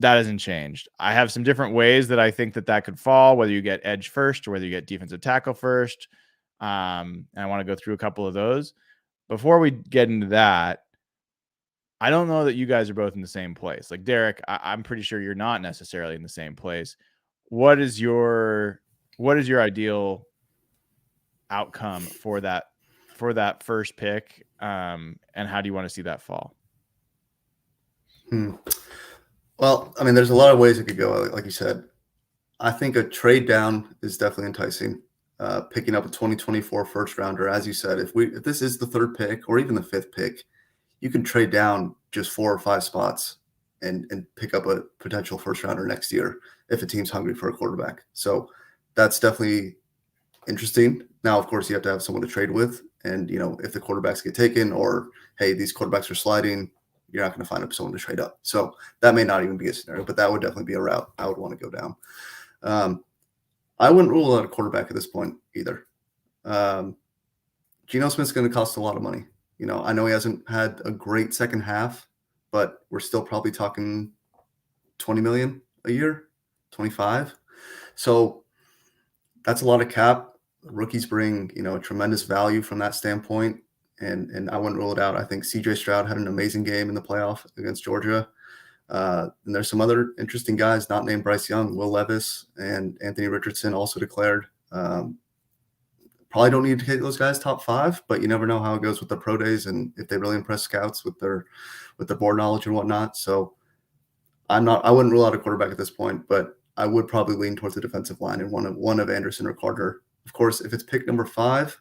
[SPEAKER 1] that hasn't changed. I have some different ways that I think that could fall, whether you get edge first or whether you get defensive tackle first. And I want to go through a couple of those. Before we get into that, I don't know that you guys are both in the same place. Like Derek, I'm pretty sure you're not necessarily in the same place. What is your ideal outcome for that first pick? And how do you want to see that fall?
[SPEAKER 3] Well, I mean, there's a lot of ways it could go. Like you said, I think a trade down is definitely enticing. Picking up a 2024 first rounder, as you said, if this is the 3rd pick or even the 5th pick, you can trade down just 4 or 5 spots and pick up a potential first rounder next year if a team's hungry for a quarterback. So that's definitely interesting. Now, of course, you have to have someone to trade with. And, if the quarterbacks get taken, or, hey, these quarterbacks are sliding, you're not going to find someone to trade up. So that may not even be a scenario, but that would definitely be a route I would want to go down. I wouldn't rule out a quarterback at this point either. Geno Smith's going to cost a lot of money. I know he hasn't had a great second half, but we're still probably talking $20 million a year, 25. So that's a lot of cap. Rookies bring, tremendous value from that standpoint. And I wouldn't rule it out. I think CJ Stroud had an amazing game in the playoff against Georgia. And there's some other interesting guys not named Bryce Young, Will Levis, and Anthony Richardson also declared. Probably don't need to hit those guys top 5, but you never know how it goes with the pro days and if they really impress scouts with their board knowledge and whatnot. So I wouldn't rule out a quarterback at this point, but I would probably lean towards the defensive line and one of Anderson or Carter. Of course, if it's pick number 5,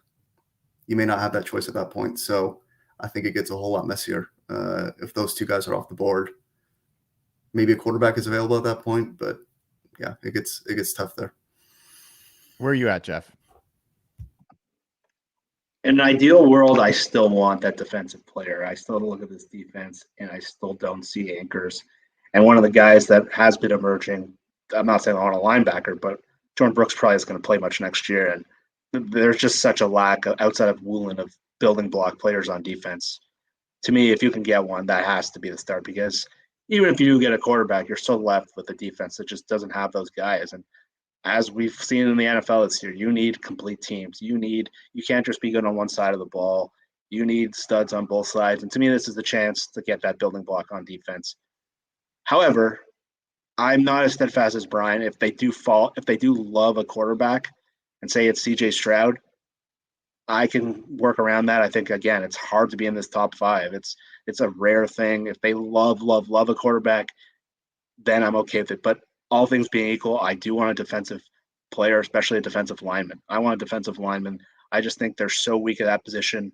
[SPEAKER 3] you may not have that choice at that point. So I think it gets a whole lot messier if those 2 guys are off the board. Maybe a quarterback is available at that point, but yeah, it gets tough there.
[SPEAKER 1] Where are you at, Jeff?
[SPEAKER 2] In an ideal world, I still want that defensive player. I still look at this defense, and I still don't see anchors. And one of the guys that has been emerging, I'm not saying I want a linebacker, but Jordan Brooks probably is going to play much next year. And there's just such a lack outside of Woolen of building block players on defense to me, if you can get one, that has to be the start, because even if you do get a quarterback, you're still left with a defense that just doesn't have those guys. And as we've seen in the NFL this year, you need complete teams. You can't just be good on one side of the ball. You need studs on both sides. And to me, this is the chance to get that building block on defense. However, I'm not as steadfast as Brian. If they do love a quarterback and say it's CJ Stroud, I can work around that. I think, again, it's hard to be in this top 5. It's a rare thing. If they love a quarterback, then I'm okay with it. But all things being equal, I do want a defensive player, especially a defensive lineman. I want a defensive lineman. I just think they're so weak at that position.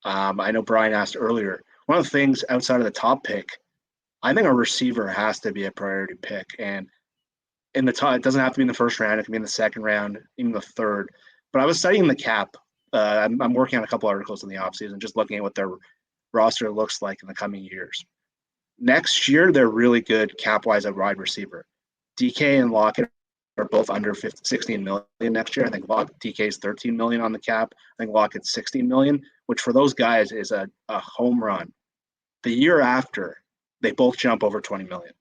[SPEAKER 2] I know Brian asked earlier, one of the things outside of the top pick, I think a receiver has to be a priority pick. And in the top, it doesn't have to be in the first round. It can be in the second round, even the third. But I was studying the cap. I'm working on a couple articles in the offseason, just looking at what their roster looks like in the coming years. Next year, they're really good cap-wise at wide receiver. DK and Lockett are both under 16 million next year. I think DK is 13 million on the cap. I think Lockett's 16 million, which for those guys is a home run. The year after, they both jump over 20 million.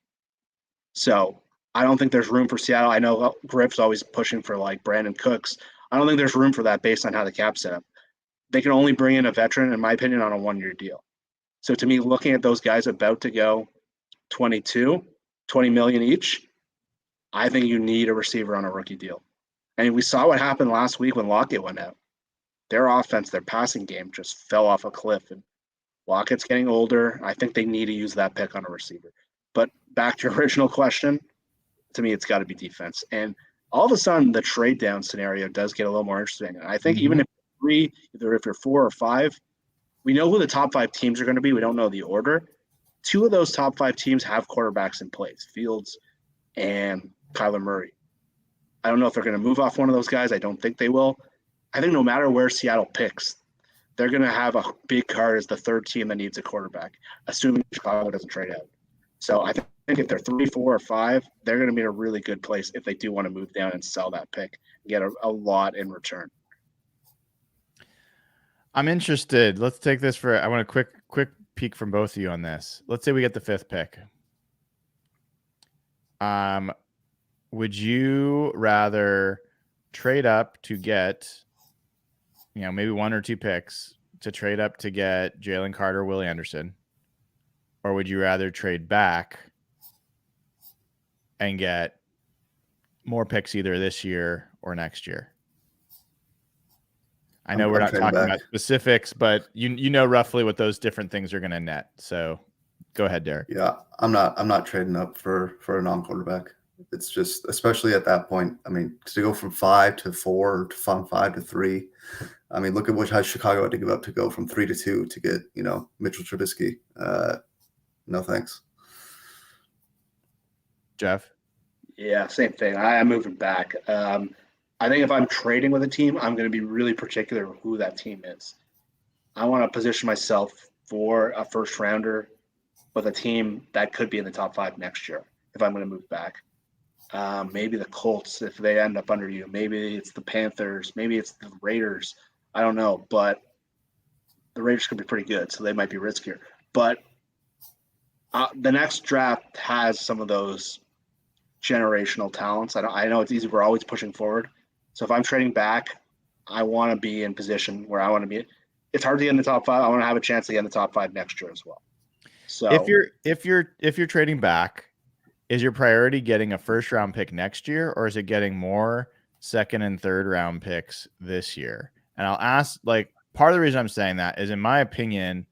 [SPEAKER 2] So I don't think there's room for Seattle. I know Griff's always pushing for like Brandon Cooks. I don't think there's room for that based on how the cap's set up. They can only bring in a veteran, in my opinion, on a 1-year deal. So to me, looking at those guys about to go 20 million each, I think you need a receiver on a rookie deal. And we saw what happened last week when Lockett went out. Their offense, their passing game just fell off a cliff. And Lockett's getting older. I think they need to use that pick on a receiver. But back to your original question, to me, it's got to be defense. And all of a sudden, the trade down scenario does get a little more interesting. And I think even if you're 4 or 5, we know who the top 5 teams are going to be. We don't know the order. 2 of those top 5 teams have quarterbacks in place, Fields and Kyler Murray. I don't know if they're going to move off one of those guys. I don't think they will. I think no matter where Seattle picks, they're going to have a big card as the third team that needs a quarterback, assuming Chicago doesn't trade out. So I think if they're 3, 4, or 5, they're going to be in a really good place if they do want to move down and sell that pick and get a lot in return.
[SPEAKER 1] I'm interested. Let's take this I want a quick peek from both of you on this. Let's say we get the 5th pick. Would you rather trade up to get, maybe 1 or 2 picks to trade up to get Jalen Carter, Will Anderson? Or would you rather trade back and get more picks either this year or next year? I know we're not talking about specifics, but you know roughly what those different things are going to net. So go ahead, Derek.
[SPEAKER 3] Yeah, I'm not trading up for a non-quarterback. It's just, especially at that point, I mean, to go from 5 to 4 or from 5 to 3. I mean, look at how Chicago had to give up to go from 3 to 2 to get, Mitchell Trubisky. No thanks.
[SPEAKER 1] Jeff?
[SPEAKER 2] Yeah, same thing. I'm moving back. I think if I'm trading with a team, I'm going to be really particular who that team is. I want to position myself for a first rounder with a team that could be in the top 5 next year if I'm going to move back. Maybe the Colts if they end up under you. Maybe it's the Panthers. Maybe it's the Raiders. I don't know, but the Raiders could be pretty good, so they might be riskier. But the next draft has some of those generational talents. I know it's easy. We're always pushing forward. So if I'm trading back, I want to be in position where I want to be. It's hard to get in the top 5. I want to have a chance to get in the top 5 next year as well. So
[SPEAKER 1] if you're trading back, is your priority getting a first round pick next year, or is it getting more second and third round picks this year? And I'll ask, part of the reason I'm saying that is, in my opinion,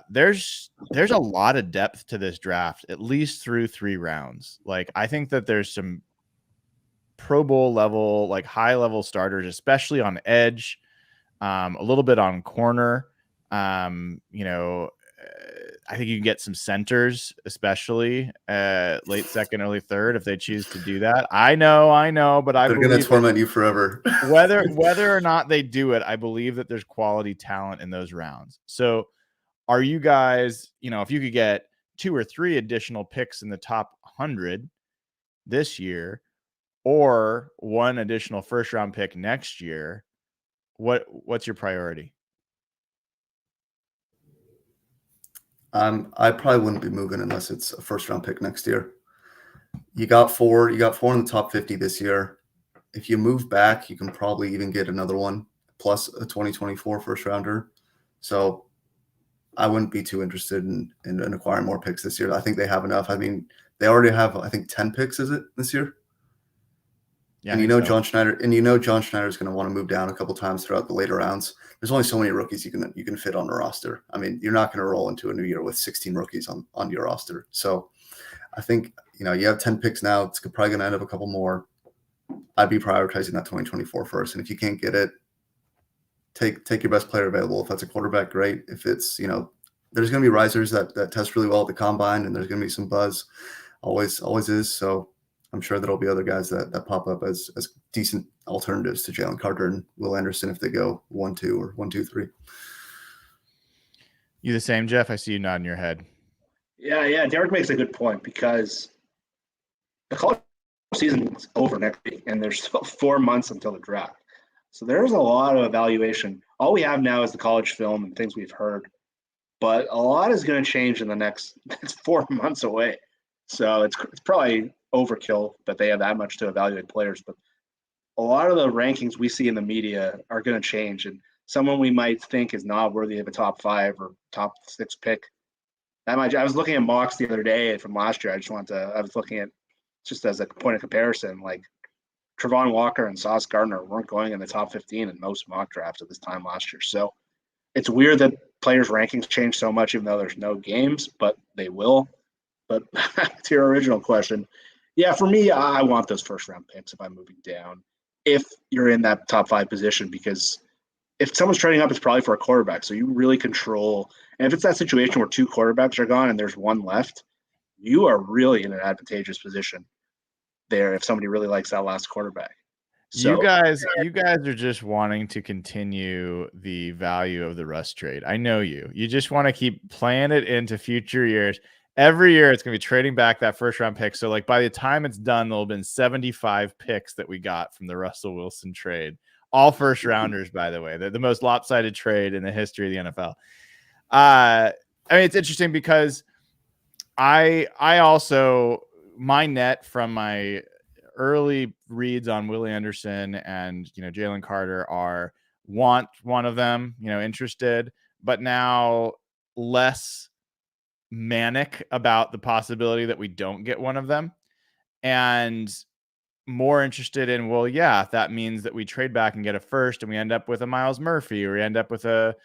[SPEAKER 1] there's a lot of depth to this draft, at least through 3 rounds. I think that there's some Pro Bowl level, high level starters, especially on edge, a little bit on corner. I think you can get some centers, especially late second, early third, if they choose to do that. I know, but they're
[SPEAKER 3] going to torment you forever.
[SPEAKER 1] whether or not they do it, I believe that there's quality talent in those rounds. So are you guys, if you could get 2 or 3 additional picks in the top 100 this year, or 1 additional first round pick next year, what's your priority?
[SPEAKER 3] I probably wouldn't be moving unless it's a first round pick next year. You got four in the top 50 this year. If you move back, you can probably even get another one plus a 2024 first rounder. So I wouldn't be too interested in acquiring more picks this year. I think they have enough. I mean, they already have, I think, 10 picks, is it, this year?
[SPEAKER 1] Yeah,
[SPEAKER 3] and John Schneider is going to want to move down a couple times throughout the later rounds. There's only so many rookies you can fit on the roster. I mean, you're not going to roll into a new year with 16 rookies on your roster. So I think, you have 10 picks now. It's probably going to end up a couple more. I'd be prioritizing that 2024 first. And if you can't get it, take your best player available. If that's a quarterback, great. If it's, there's going to be risers that test really well at the combine, and there's going to be some buzz. Always is. So I'm sure there'll be other guys that pop up as decent alternatives to Jalen Carter and Will Anderson if they go 1-2 or 1-2-3.
[SPEAKER 1] You the same, Jeff? I see you nodding your head.
[SPEAKER 2] Yeah. Derek makes a good point because the college season is over next week, and there's still 4 months until the draft. So there's a lot of evaluation. All we have now is the college film and things we've heard, but a lot is going to change in the next. It's 4 months away, so it's probably overkill that they have that much to evaluate players. But a lot of the rankings we see in the media are going to change, and someone we might think is not worthy of a top 5 or top 6 pick. I was looking at mocks the other day from last year. I was looking at just as a point of comparison, like Trevon Walker and Sauce Gardner weren't going in the top 15 in most mock drafts at this time last year. So it's weird that players' rankings change so much, even though there's no games, but they will. But to your original question, yeah, for me, I want those first round picks if I'm moving down, if you're in that top 5 position, because if someone's trading up, it's probably for a quarterback. So you really control. And if it's that situation where 2 quarterbacks are gone and there's one left, you are really in an advantageous position there if somebody really likes that last quarterback. So
[SPEAKER 1] you guys are just wanting to continue the value of the Russ trade. I know you. You just want to keep playing it into future years. Every year it's going to be trading back that first round pick. So like by the time it's done, there'll have been 75 picks that we got from the Russell Wilson trade. All first rounders, by the way. They're the most lopsided trade in the history of the NFL. I mean, it's interesting because I also, my net from my early reads on Willie Anderson and Jalen Carter are want one of them, interested, but now less manic about the possibility that we don't get one of them, and more interested in, well, yeah, if that means that we trade back and get a first and we end up with a Miles Murphy, or we end up with a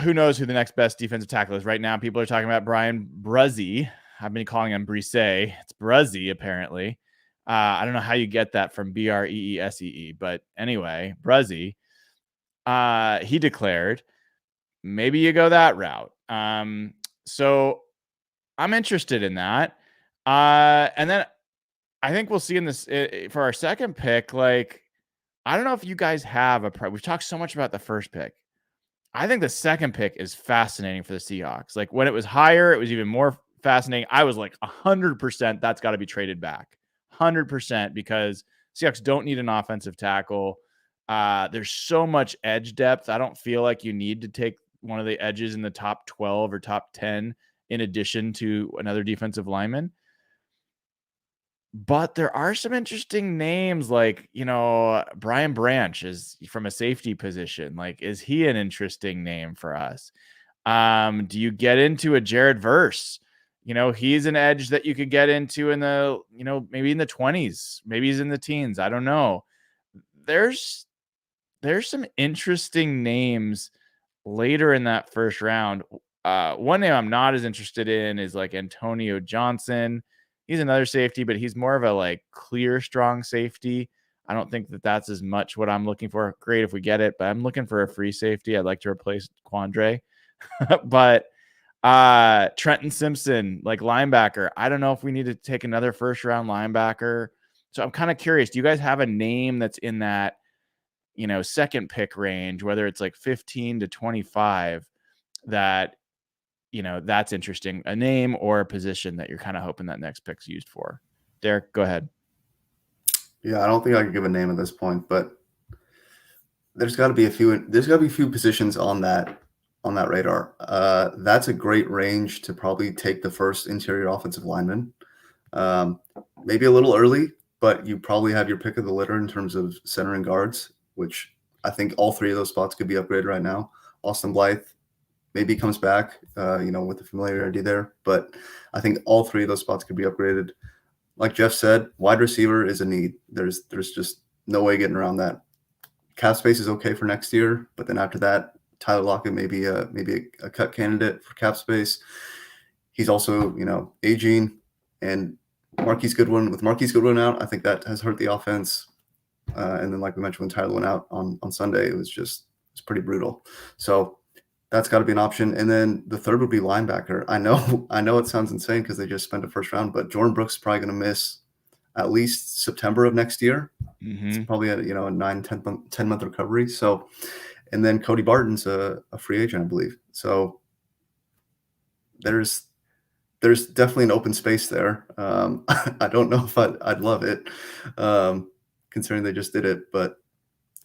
[SPEAKER 1] who knows who the next best defensive tackle is. Right now people are talking about Brian Bruzzi. I've been calling him Brisset. It's Bruzzi, apparently. I don't know how you get that from Breessee, but anyway, Bruzzi. He declared, maybe you go that route. So I'm interested in that. And then I think we'll see in this for our second pick. Like, I don't know if you guys have we've talked so much about the first pick. I think the second pick is fascinating for the Seahawks. Like when it was higher, it was even more fascinating. I was like 100% that's got to be traded back. 100% because Seahawks don't need an offensive tackle. There's so much edge depth. I don't feel like you need to take one of the edges in the top 12 or top 10 in addition to another defensive lineman. But there are some interesting names like, Brian Branch is from a safety position. Like, is he an interesting name for us? Do you get into a Jared Verse? He's an edge that you could get into in the, maybe in the 20s, maybe he's in the teens. I don't know. There's some interesting names later in that first round. One name I'm not as interested in is like Antonio Johnson. He's another safety, but he's more of a like clear, strong safety. I don't think that that's as much what I'm looking for. Great if we get it, but I'm looking for a free safety. I'd like to replace Quandre. But Trenton Simpson, like linebacker. I don't know if we need to take another first round linebacker. So I'm kind of curious. Do you guys have a name that's in that, second pick range, whether it's like 15 to 25 that, that's interesting, a name or a position that you're kind of hoping that next pick's used for? Derek, go ahead.
[SPEAKER 3] Yeah, I don't think I could give a name at this point, but there's got to be a few positions on that on that radar. That's a great range to probably take the first interior offensive lineman. Maybe a little early, but you probably have your pick of the litter in terms of center and guards, which I think all three of those spots could be upgraded right now. Austin Blythe maybe comes back, with the familiarity there, but I think all three of those spots could be upgraded. Like Jeff said, wide receiver is a need. There's just no way getting around that. Cap space is okay for next year, but then after that, Tyler Lockett may be a cut candidate for cap space. He's also, aging, and Marquise Goodwin. With Marquise Goodwin out, I think that has hurt the offense. And then, like we mentioned, when Tyler went out on Sunday, it's pretty brutal. So that's got to be an option. And then the third would be linebacker. I know it sounds insane because they just spent a first round, but Jordan Brooks is probably going to miss at least September of next year.
[SPEAKER 1] Mm-hmm.
[SPEAKER 3] It's probably a 10 month recovery. So, and then Cody Barton's a free agent, I believe. So there's definitely an open space there. I don't know if I'd love it, considering they just did it, but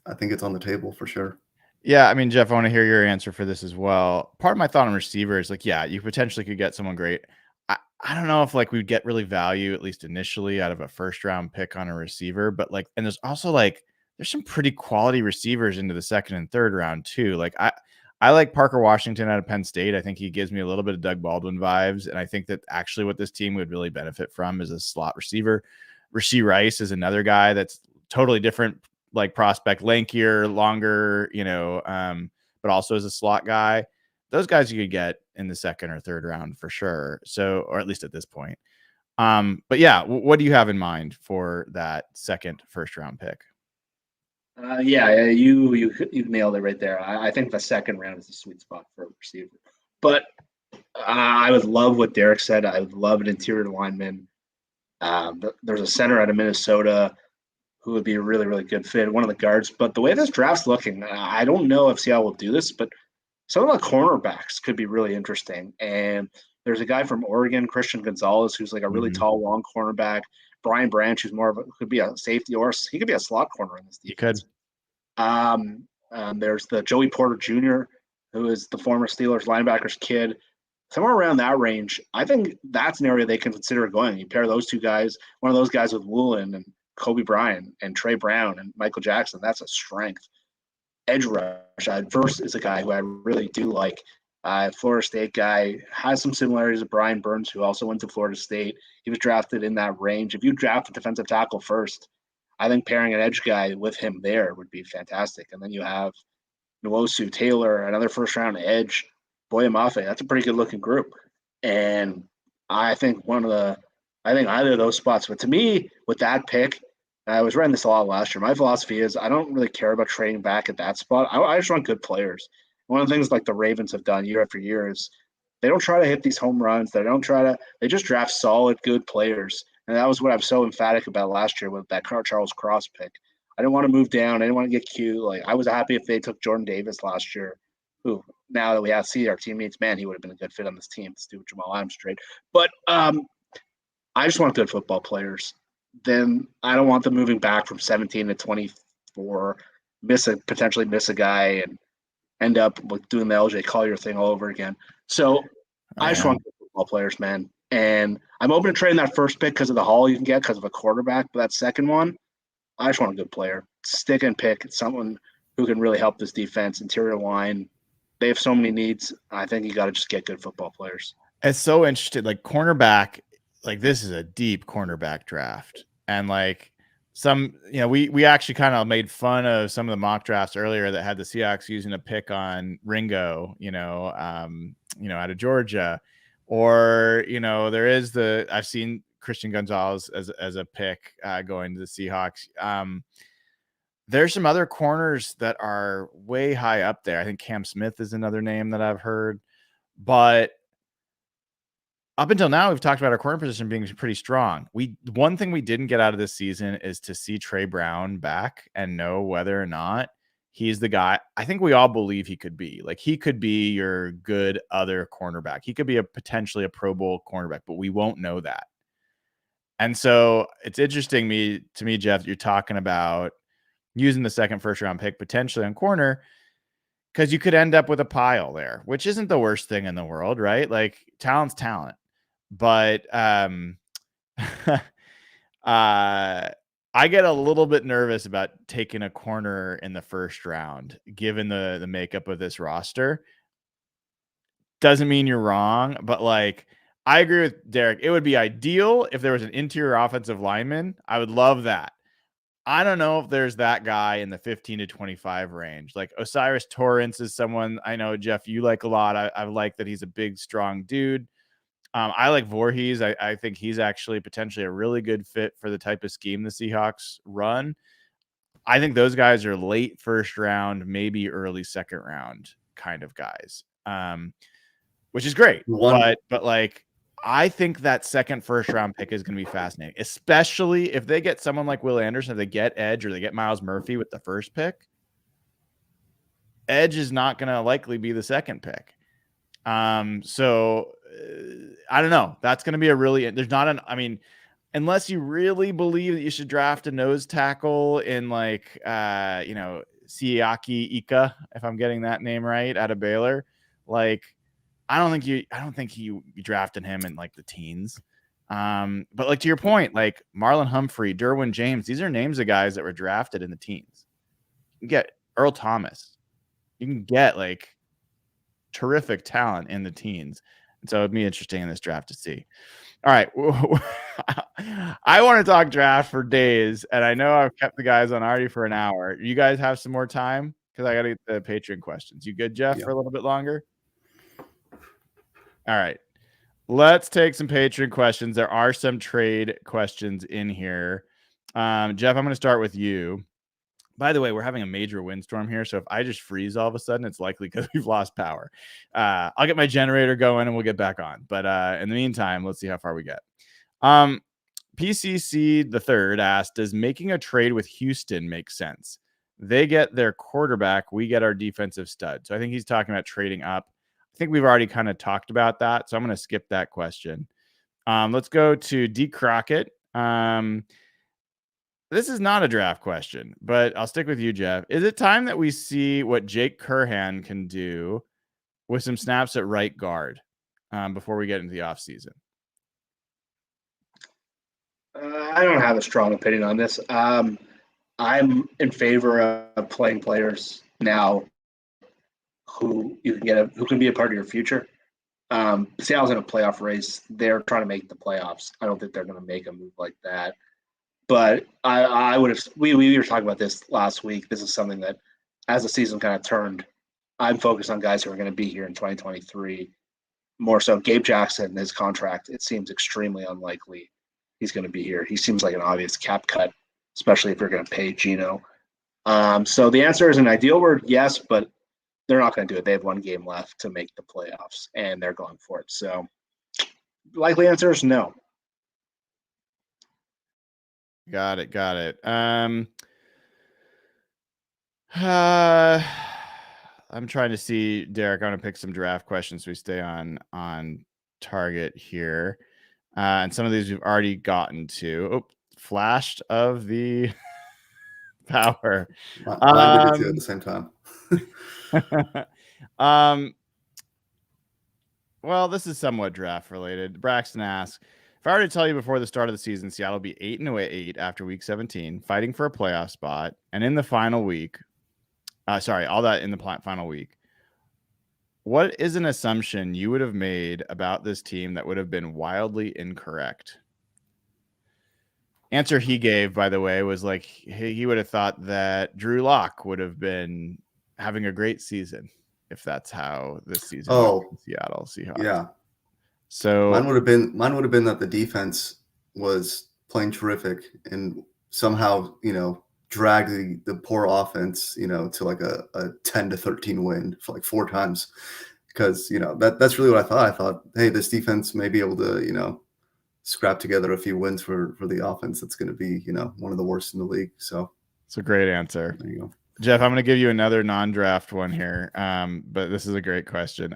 [SPEAKER 3] I think it's on the table for sure.
[SPEAKER 1] Yeah, I mean, Jeff, I want to hear your answer for this as well. Part of my thought on receivers, you potentially could get someone great. I don't know if we'd get really value, at least initially, out of a first round pick on a receiver, but and there's also there's some pretty quality receivers into the second and third round too. I like Parker Washington out of Penn State. I think he gives me a little bit of Doug Baldwin vibes, and I think that actually what this team would really benefit from is a slot receiver. Rashee Rice is another guy that's totally different, prospect, lankier, longer, but also as a slot guy. Those guys you could get in the second or third round for sure. So, or at least at this point. But yeah, what do you have in mind for that second first round pick?
[SPEAKER 2] You nailed it right there. I think the second round is the sweet spot for a receiver. But I would love what Derek said. I would love an interior lineman. There's a center out of Minnesota who would be a really, really good fit, one of the guards. But the way this draft's looking, I don't know if Seattle will do this, but some of the cornerbacks could be really interesting. And there's a guy from Oregon, Christian Gonzalez, who's a really tall, long cornerback. Brian Branch, who's could be a safety, or he could be a slot corner in this defense.
[SPEAKER 1] He
[SPEAKER 2] could. There's the Joey Porter Jr., who is the former Steelers linebackers kid. Somewhere around that range, I think that's an area they can consider going. You pair those two guys, one of those guys with Woolen and Kobe Bryant and Trey Brown and Michael Jackson. That's a strength. Edge rush. Verse is a guy who I really do like. Florida State guy, has some similarities to Brian Burns, who also went to Florida State. He was drafted in that range. If you draft a defensive tackle first, I think pairing an edge guy with him there would be fantastic. And then you have Nwosu, Taylor, another first-round edge, Boye Mafe. That's a pretty good-looking group. And I think either of those spots. But to me, with that pick, I was writing this a lot last year. My philosophy is I don't really care about trading back at that spot. I just want good players. One of the things the Ravens have done year after year is they don't try to hit these home runs. They just draft solid, good players. And that was what I was so emphatic about last year with that Charles Cross pick. I didn't want to move down. I didn't want to get cute. I was happy if they took Jordan Davis last year, who now that we have see our teammates, man, he would have been a good fit on this team. Let's do Jamal Adams trade. But I just want good football players. Then I don't want them moving back from 17 to 24, potentially miss a guy and end up doing the LJ Collier thing all over again. So I just want good football players, man. And I'm open to trading that first pick because of the haul you can get because of a quarterback. But that second one, I just want a good player. Stick and pick. It's someone who can really help this defense, interior line. They have so many needs. I think you got to just get good football players.
[SPEAKER 1] It's so interesting. Cornerback, this is a deep cornerback draft. And we actually kind of made fun of some of the mock drafts earlier that had the Seahawks using a pick on Ringo, out of Georgia. Or, there is I've seen Christian Gonzalez as a pick going to the Seahawks. There's some other corners that are way high up there. I think Cam Smith is another name that I've heard. But up until now, we've talked about our corner position being pretty strong. One thing we didn't get out of this season is to see Trey Brown back and know whether or not he's the guy. I think we all believe he could be. He could be your good other cornerback. He could be potentially a Pro Bowl cornerback, but we won't know that. And so it's interesting to me, Jeff, you're talking about using the second first round pick potentially on corner, because you could end up with a pile there, which isn't the worst thing in the world, right? Like talent's talent. But I get a little bit nervous about taking a corner in the first round, given the makeup of this roster. Doesn't mean you're wrong, but like I agree with Derek. It would be ideal if there was an interior offensive lineman. I would love that. I don't know if there's that guy in the 15 to 25 range. Like Osiris Torrance is someone I know, Jeff, you like a lot. I like that he's a big, strong dude. I like Voorhees. I think he's actually potentially a really good fit for the type of scheme the Seahawks run. I think those guys are late first round, maybe early second round kind of guys, which is great. But like, I think that second first round pick is going to be fascinating, especially if they get someone like Will Anderson, if they get Edge or they get Miles Murphy with the first pick. Edge is not going to likely be the second pick. So I don't know. That's going to be unless you really believe that you should draft a nose tackle in like, Siaki Ika, if I'm getting that name right, out of Baylor. Like, I don't think you drafted him in like the teens. But like to your point, like Marlon Humphrey, Derwin James, these are names of guys that were drafted in the teens. You can get Earl Thomas. You can get like terrific talent in the teens. And so it'd be interesting in this draft to see. All right. I want to talk draft for days, and I know I've kept the guys on already for an hour. You guys have some more time? Because I got to get the Patreon questions. You good, Jeff, for a little bit longer? All right. Let's take some Patreon questions. There are some trade questions in here. Jeff, I'm going to start with you. By the way, we're having a major windstorm here, so if I just freeze all of a sudden, it's likely because we've lost power. I'll get my generator going and we'll get back on. But in the meantime, let's see how far we get. PCC the third asked, does making a trade with Houston make sense? They get their quarterback, we get our defensive stud. So I think he's talking about trading up. I think we've already kind of talked about that, so I'm going to skip that question. Let's go to D. Crockett. This is not a draft question, but I'll stick with you, Jeff. Is it time that we see what Jake Curhan can do with some snaps at right guard before we get into the offseason?
[SPEAKER 2] I don't have a strong opinion on this. I'm in favor of playing players now who you can get who can be a part of your future. Seattle's in a playoff race. They're trying to make the playoffs. I don't think they're going to make a move like that. But I would have. We were talking about this last week. This is something that, as the season kind of turned, I'm focused on guys who are going to be here in 2023. More so, Gabe Jackson, his contract, it seems extremely unlikely he's going to be here. He seems like an obvious cap cut, especially if you're going to pay Geno. So the answer is an ideal word, yes, but they're not going to do it. They have one game left to make the playoffs, and they're going for it. So likely answer is no.
[SPEAKER 1] Got it. I'm trying to see, Derek. I'm going to pick some draft questions so we stay on target here. And some of these we've already gotten to. Oh, flashed of the power.
[SPEAKER 3] I did it too at the same time.
[SPEAKER 1] Well, this is somewhat draft related. Braxton asks, if I were to tell you before the start of the season, Seattle will be 8-8 after week 17, fighting for a playoff spot, and in the final week, all that in the final week, what is an assumption you would have made about this team that would have been wildly incorrect? Answer he gave, by the way, was like he would have thought that Drew Lock would have been having a great season if that's how this season went in Seattle Seahawks. Yeah. So
[SPEAKER 3] mine would have been that the defense was playing terrific and somehow, dragged the poor offense, to like a 10-13 win for like 4 times. Because, that's really what I thought. I thought, hey, this defense may be able to, scrap together a few wins for the offense. That's going to be, one of the worst in the league. So
[SPEAKER 1] it's a great answer.
[SPEAKER 3] There you go.
[SPEAKER 1] Jeff, I'm going to give you another non-draft one here. But this is a great question.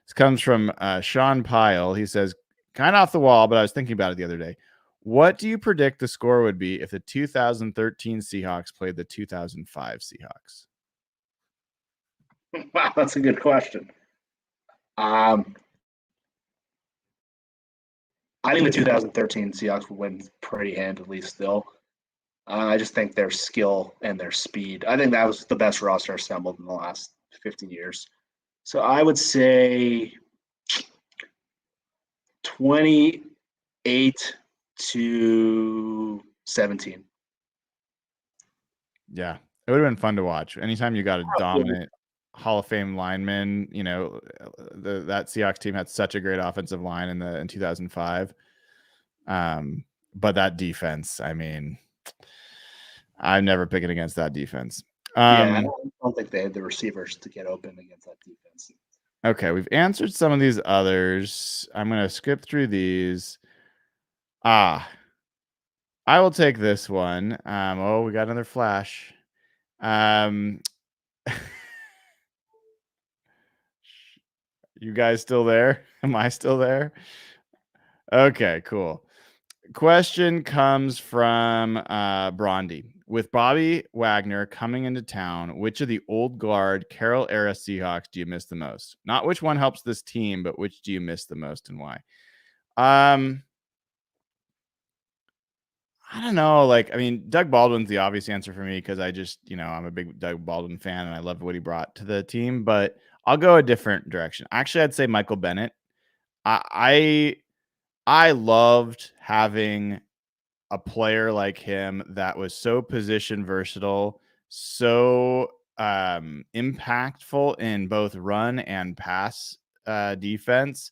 [SPEAKER 1] This comes from Sean Pyle. He says, kind of off the wall, but I was thinking about it the other day. What do you predict the score would be if the 2013 Seahawks played the 2005 Seahawks?
[SPEAKER 2] Wow, that's a good question. I think the 2013 Seahawks would win pretty handily still. I just think their skill and their speed. I think that was the best roster assembled in the last 50 years. So I would say 28 to 17.
[SPEAKER 1] Yeah, it would have been fun to watch. Anytime you got a dominant Hall of Fame lineman, that Seahawks team had such a great offensive line in 2005. But that defense, I mean, I'm never picking against that defense.
[SPEAKER 2] I don't think they had the receivers to get open against that defense.
[SPEAKER 1] Okay, we've answered some of these others. I'm going to skip through these. I will take this one. We got another flash. You guys still there? Am I still there? Okay, cool. Question comes from Brondy. With Bobby Wagner coming into town, which of the old guard Carroll era Seahawks do you miss the most? Not which one helps this team, but which do you miss the most and why? I don't know. Doug Baldwin's the obvious answer for me because I just, I'm a big Doug Baldwin fan and I love what he brought to the team, but I'll go a different direction. Actually, I'd say Michael Bennett. I loved having a player like him that was so position versatile, so impactful in both run and pass defense.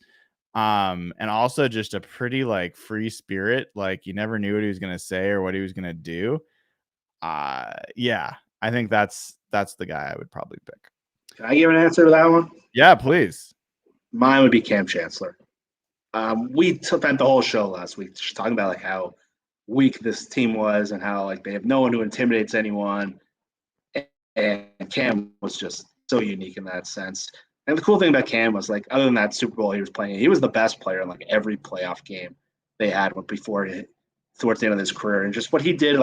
[SPEAKER 1] And also just a pretty free spirit. You never knew what he was going to say or what he was going to do. Yeah, I think that's the guy I would probably pick.
[SPEAKER 2] Can I give an answer to that one?
[SPEAKER 1] Yeah, please.
[SPEAKER 2] Mine would be Cam Chancellor. We spent the whole show last week just talking about how weak this team was and how they have no one who intimidates anyone. And Cam was just so unique in that sense. And the cool thing about Cam was other than that Super Bowl he was playing, he was the best player in every playoff game they had towards the end of his career. And just what he did,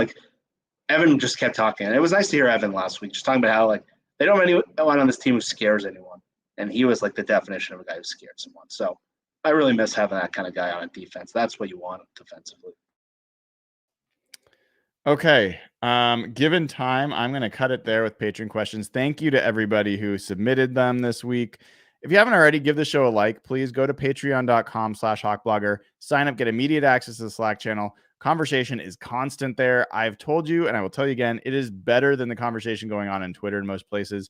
[SPEAKER 2] Evan just kept talking. And it was nice to hear Evan last week just talking about how they don't have anyone on this team who scares anyone. And he was the definition of a guy who scared someone. So I really miss having that kind of guy on a defense. That's what you want defensively.
[SPEAKER 1] Okay. Given time, I'm going to cut it there with patron questions. Thank you to everybody who submitted them this week. If you haven't already, give the show a like. Please go to patreon.com/hawkblogger. Sign up, get immediate access to the Slack channel. Conversation is constant there. I've told you, and I will tell you again, it is better than the conversation going on in Twitter in most places,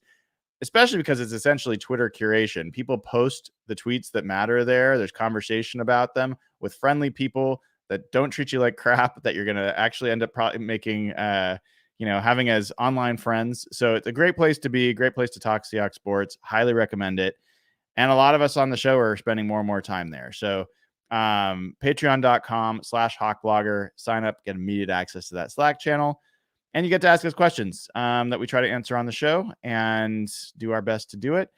[SPEAKER 1] especially because it's essentially Twitter curation. People post the tweets that matter there. There's conversation about them with friendly people that don't treat you like crap, that you're going to actually end up making, having as online friends. So it's a great place to be, great place to talk Seahawks sports. Highly recommend it. And a lot of us on the show are spending more and more time there. So patreon.com/hawkblogger, sign up, get immediate access to that Slack channel. And you get to ask us questions that we try to answer on the show and do our best to do it.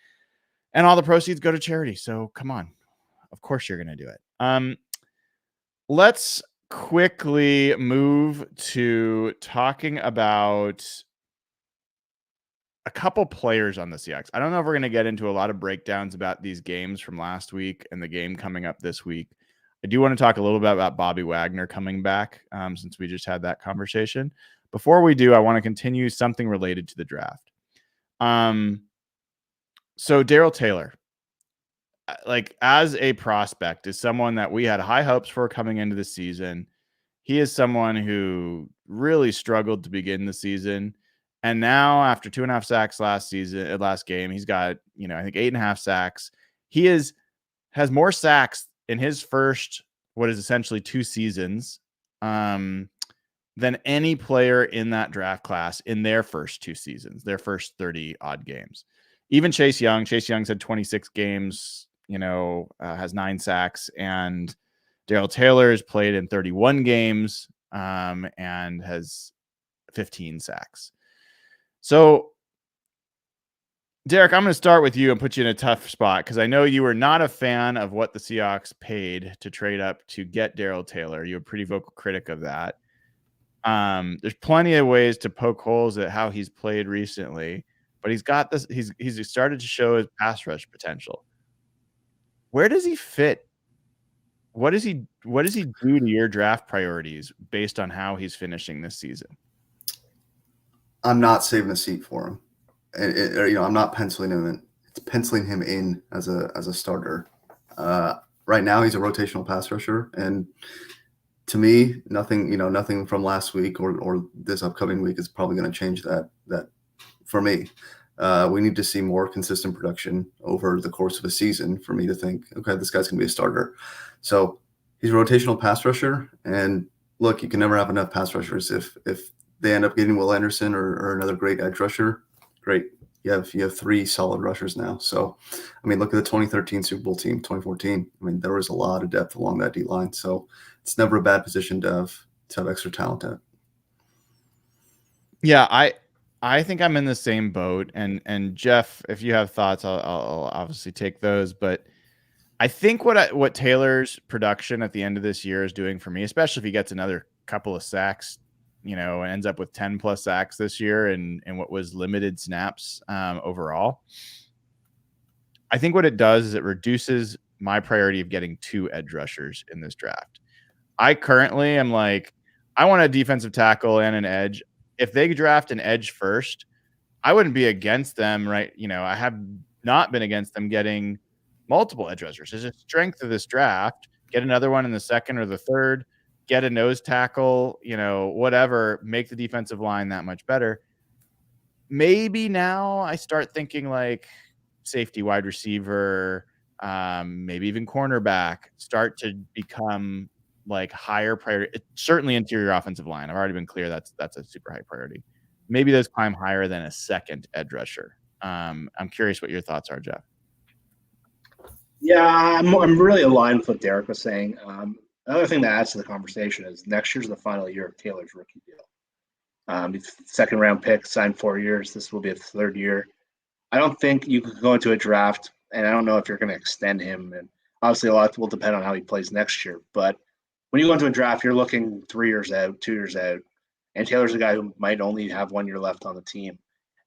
[SPEAKER 1] And all the proceeds go to charity. So come on. Of course you're going to do it. Let's quickly move to talking about a couple players on the Seahawks. I don't know if we're going to get into a lot of breakdowns about these games from last week and the game coming up this week. I do want to talk a little bit about Bobby Wagner coming back since we just had that conversation. Before we do, I want to continue something related to the draft. So Daryl Taylor, as a prospect, is someone that we had high hopes for coming into the season. He is someone who really struggled to begin the season. And now after 2.5 sacks last game, he's got, I think 8.5 sacks. He has more sacks in his first, what is essentially 2 seasons, than any player in that draft class in their first 2 seasons, their first 30 odd games. Even Chase Young's had 26 games, has 9 sacks, and Daryl Taylor's played in 31 games and has 15 sacks. So, Derek, I'm going to start with you and put you in a tough spot because I know you were not a fan of what the Seahawks paid to trade up to get Daryl Taylor. You're a pretty vocal critic of that. There's plenty of ways to poke holes at how he's played recently. but he's got this. He's started to show his pass rush potential. Where does he fit? What does he do to your draft priorities based on how he's finishing this season?
[SPEAKER 3] I'm not saving a seat for him. I'm not penciling him in. It's penciling him in as a starter. Right now, he's a rotational pass rusher, and to me, nothing from last week or this upcoming week is probably going to change that for me. We need to see more consistent production over the course of a season for me to think, okay, this guy's going to be a starter. So he's a rotational pass rusher, and look, you can never have enough pass rushers. If they end up getting Will Anderson or another great edge rusher, great. You have 3 solid rushers now. So, I mean, look at the 2013 Super Bowl team, 2014. I mean, there was a lot of depth along that D line. So it's never a bad position to have extra talent at.
[SPEAKER 1] Yeah, I think I'm in the same boat. And Jeff, if you have thoughts, I'll obviously take those. But I think what Taylor's production at the end of this year is doing for me, especially if he gets another couple of sacks, ends up with 10 plus sacks this year and what was limited snaps overall. I think what it does is it reduces my priority of getting 2 edge rushers in this draft. I currently am like, I want a defensive tackle and an edge. If they draft an edge first, I wouldn't be against them, right? I have not been against them getting multiple edge rushers. There's a strength of this draft. Get another one in the second or the third. Get a nose tackle, whatever, make the defensive line that much better. Maybe now I start thinking like safety, wide receiver, maybe even cornerback start to become like higher priority. Certainly interior offensive line. I've already been clear that's a super high priority. Maybe those climb higher than a second edge rusher. I'm curious what your thoughts are, Jeff.
[SPEAKER 2] Yeah, I'm really aligned with what Derek was saying. Another thing that adds to the conversation is next year's the final year of Taylor's rookie deal. Second round pick, signed 4 years. This will be a 3rd year. I don't think you could go into a draft, and I don't know if you're going to extend him. And obviously, a lot will depend on how he plays next year. But when you go into a draft, you're looking 3 years out, 2 years out, and Taylor's a guy who might only have 1 year left on the team.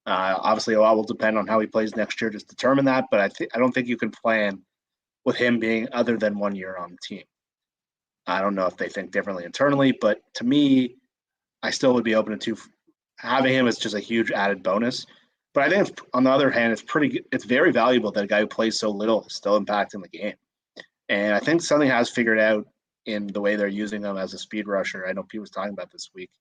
[SPEAKER 2] Obviously, a lot will depend on how he plays next year to determine that. But I don't think you can plan with him being other than 1 year on the team. I don't know if they think differently internally, but to me, I still would be open to having him as just a huge added bonus. But I think on the other hand, it's very valuable that a guy who plays so little is still impacting the game. And I think something has figured out in the way they're using him as a speed rusher. I know Pete was talking about this week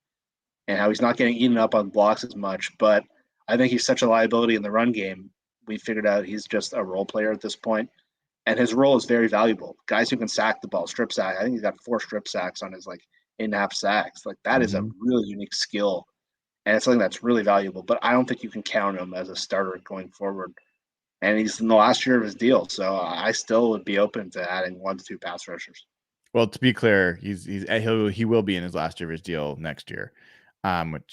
[SPEAKER 2] and how he's not getting eaten up on blocks as much, but I think he's such a liability in the run game. We figured out he's just a role player at this point. And his role is very valuable. Guys who can sack the ball, strip sack. I think he's got 4 strip sacks on his 8.5 sacks. That is a really unique skill. And it's something that's really valuable. But I don't think you can count him as a starter going forward. And he's in the last year of his deal. So I still would be open to adding 1 to 2 pass rushers.
[SPEAKER 1] Well, to be clear, he will be in his last year of his deal next year,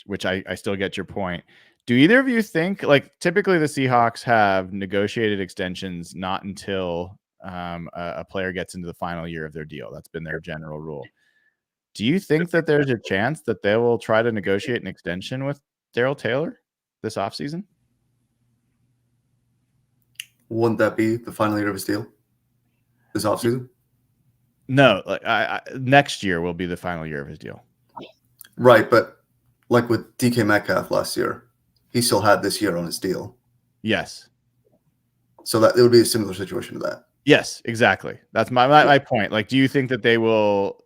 [SPEAKER 1] which I still get your point. Do either of you think, typically the Seahawks have negotiated extensions not until a player gets into the final year of their deal? That's been their general rule. Do you think that there's a chance that they will try to negotiate an extension with Daryl Taylor this offseason?
[SPEAKER 3] Wouldn't that be the final year of his deal this offseason?
[SPEAKER 1] No, next year will be the final year of his deal.
[SPEAKER 3] Right, but like with DK Metcalf last year, he still had this year on his deal.
[SPEAKER 1] Yes.
[SPEAKER 3] So that it would be a similar situation to that.
[SPEAKER 1] Yes, exactly. That's my point. Do you think that they will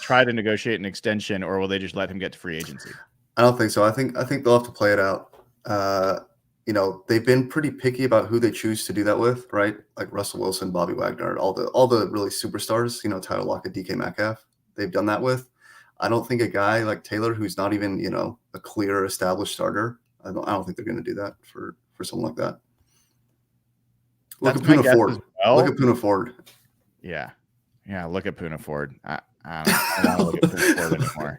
[SPEAKER 1] try to negotiate an extension, or will they just let him get to free agency?
[SPEAKER 3] I don't think so. I think they'll have to play it out. They've been pretty picky about who they choose to do that with, right? Like Russell Wilson, Bobby Wagner, all the really superstars, Tyler Lockett, DK Metcalf, they've done that with. I don't think a guy like Taylor, who's not even, a clear established starter, I don't think they're going to do that for someone like that. Look at Poona Ford.
[SPEAKER 1] Well.
[SPEAKER 3] Look at Poona Ford.
[SPEAKER 1] Yeah. Look at Poona Ford. I don't look at Poona Ford anymore.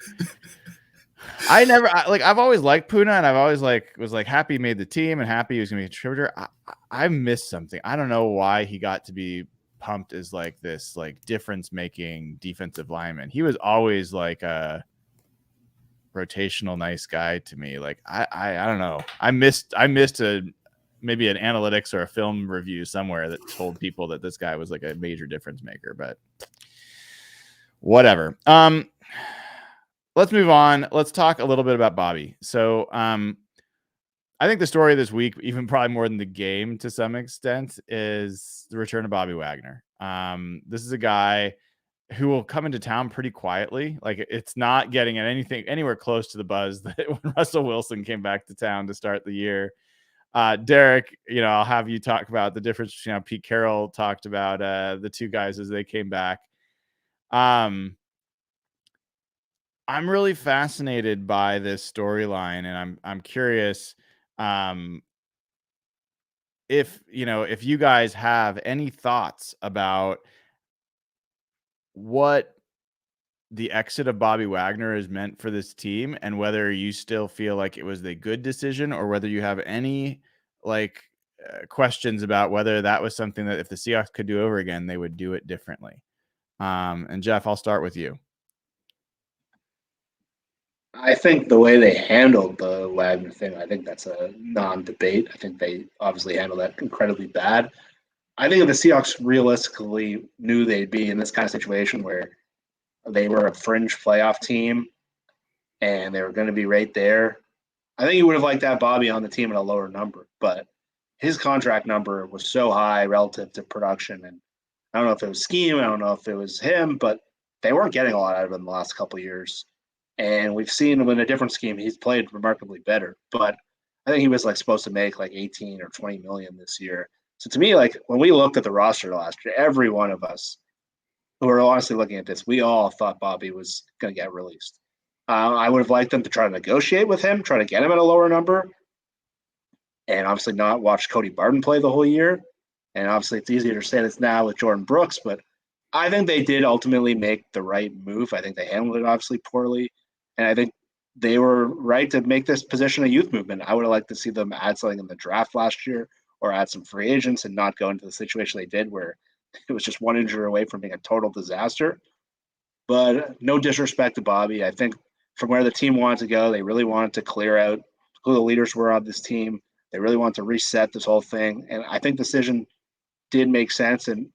[SPEAKER 1] I've always liked Poona, and I've always was happy he made the team and happy he was going to be a contributor. I missed something. I don't know why he got to be pumped as difference making defensive lineman. He was always rotational nice guy to me. Like I don't know. I missed maybe an analytics or a film review somewhere that told people that this guy was like a major difference maker, but whatever. Let's move on. Let's talk a little bit about Bobby. So I think the story of this week, even probably more than the game to some extent, is the return of Bobby Wagner. This is a guy who will come into town pretty quietly. Like, it's not getting at anywhere close to the buzz that when Russell Wilson came back to town to start the year. Derek, I'll have you talk about the difference between how Pete Carroll talked about the two guys as they came back. I'm really fascinated by this storyline, and I'm curious if you guys have any thoughts about what the exit of Bobby Wagner is meant for this team, and whether you still feel like it was a good decision, or whether you have any questions about whether that was something that if the Seahawks could do over again, they would do it differently. And Jeff, I'll start with you.
[SPEAKER 2] I think the way they handled the Wagner thing, I think that's a non-debate. I think they obviously handled that incredibly bad. I think if the Seahawks realistically knew they'd be in this kind of situation where they were a fringe playoff team and they were going to be right there, I think you would have liked to have Bobby on the team at a lower number. But his contract number was so high relative to production, and I don't know if it was scheme, I don't know if it was him, but they weren't getting a lot out of him the last couple of years. And we've seen him in a different scheme. He's played remarkably better, but I think he was supposed to make 18 or 20 million this year. So to me, when we looked at the roster last year, every one of us who were honestly looking at this, we all thought Bobby was going to get released. I would have liked them to try to negotiate with him, try to get him at a lower number, and obviously not watch Cody Barton play the whole year. And obviously it's easier to say this now with Jordan Brooks, but I think they did ultimately make the right move. I think they handled it obviously poorly. And I think they were right to make this position a youth movement. I would have liked to see them add something in the draft last year or add some free agents and not go into the situation they did where it was just one injury away from being a total disaster. But no disrespect to Bobby. I think from where the team wanted to go, they really wanted to clear out who the leaders were on this team. They really wanted to reset this whole thing. And I think the decision did make sense. And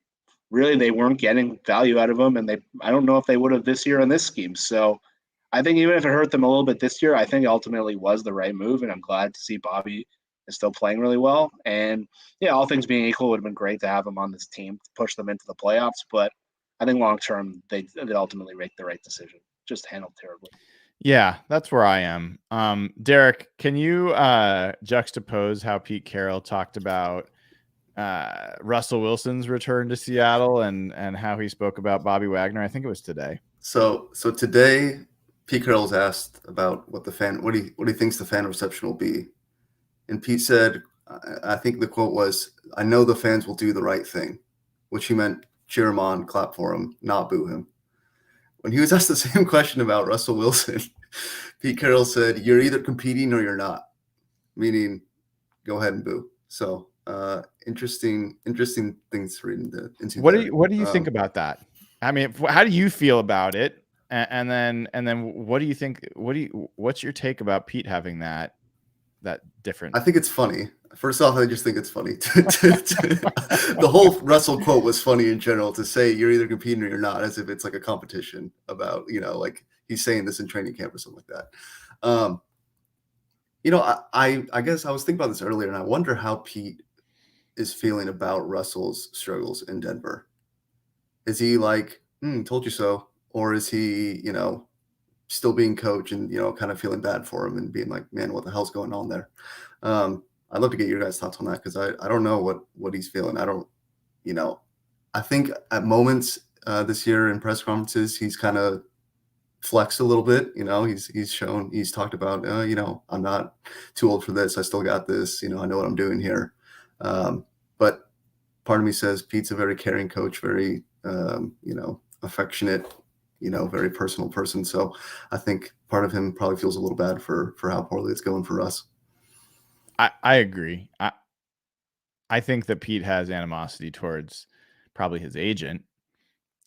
[SPEAKER 2] really, they weren't getting value out of him. And I don't know if they would have this year in this scheme. So I think even if it hurt them a little bit this year, I think ultimately was the right move, and I'm glad to see Bobby is still playing really well. And yeah, all things being equal, it would have been great to have him on this team to push them into the playoffs. But I think long term, they ultimately make the right decision. Just handled terribly.
[SPEAKER 1] Yeah, that's where I am. Derek, can you juxtapose how Pete Carroll talked about Russell Wilson's return to Seattle and how he spoke about Bobby Wagner? I think it was today.
[SPEAKER 3] So today, Pete Carroll's asked about what he thinks the fan reception will be, and Pete said, I think the quote was, "I know the fans will do the right thing," which he meant cheer him on, clap for him, not boo him. When he was asked the same question about Russell Wilson, Pete Carroll said, "You're either competing or you're not," meaning go ahead and boo. So interesting things to read into.
[SPEAKER 1] What do you think about that? I mean, how do you feel about it? And then what do you think? What's your take about Pete having that different?
[SPEAKER 3] I think it's funny. First off, I just think it's funny. The whole Russell quote was funny in general, to say you're either competing or you're not, as if it's like a competition about, like he's saying this in training camp or something like that. I guess I was thinking about this earlier, and I wonder how Pete is feeling about Russell's struggles in Denver. Is he like, told you so? Or is he, still being coach and, kind of feeling bad for him and being like, man, what the hell's going on there? I'd love to get your guys' thoughts on that, because I don't know what he's feeling. I don't, I think at moments this year in press conferences, he's kind of flexed a little bit. He's talked about, I'm not too old for this. I still got this. I know what I'm doing here. But part of me says Pete's a very caring coach, very, affectionate, very personal person. So I think part of him probably feels a little bad for how poorly it's going for us.
[SPEAKER 1] I agree. I think that Pete has animosity towards probably his agent,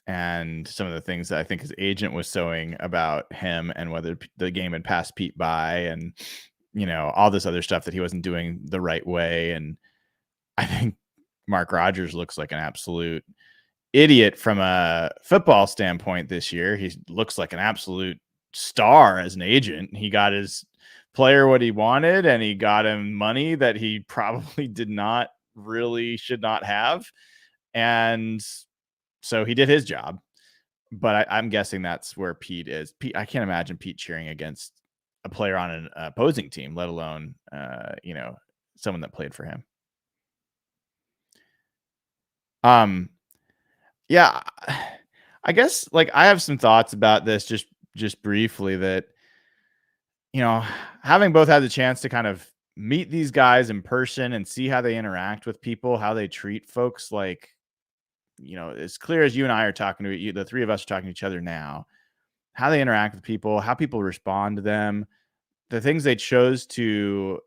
[SPEAKER 1] and some of the things that I think his agent was sowing about him and whether the game had passed Pete by, and all this other stuff that he wasn't doing the right way. And I think Mark Rodgers looks like an absolute idiot from a football standpoint this year. He looks like an absolute star as an agent. He got his player what he wanted, and he got him money that he probably should not have. And so he did his job. But I'm guessing that's where Pete is. I can't imagine Pete cheering against a player on an opposing team, let alone, someone that played for him. Yeah, I guess I have some thoughts about this just briefly, that, having both had the chance to kind of meet these guys in person and see how they interact with people, how they treat folks, as clear as you and I are talking to you, the three of us are talking to each other now, how they interact with people, how people respond to them, the things they chose to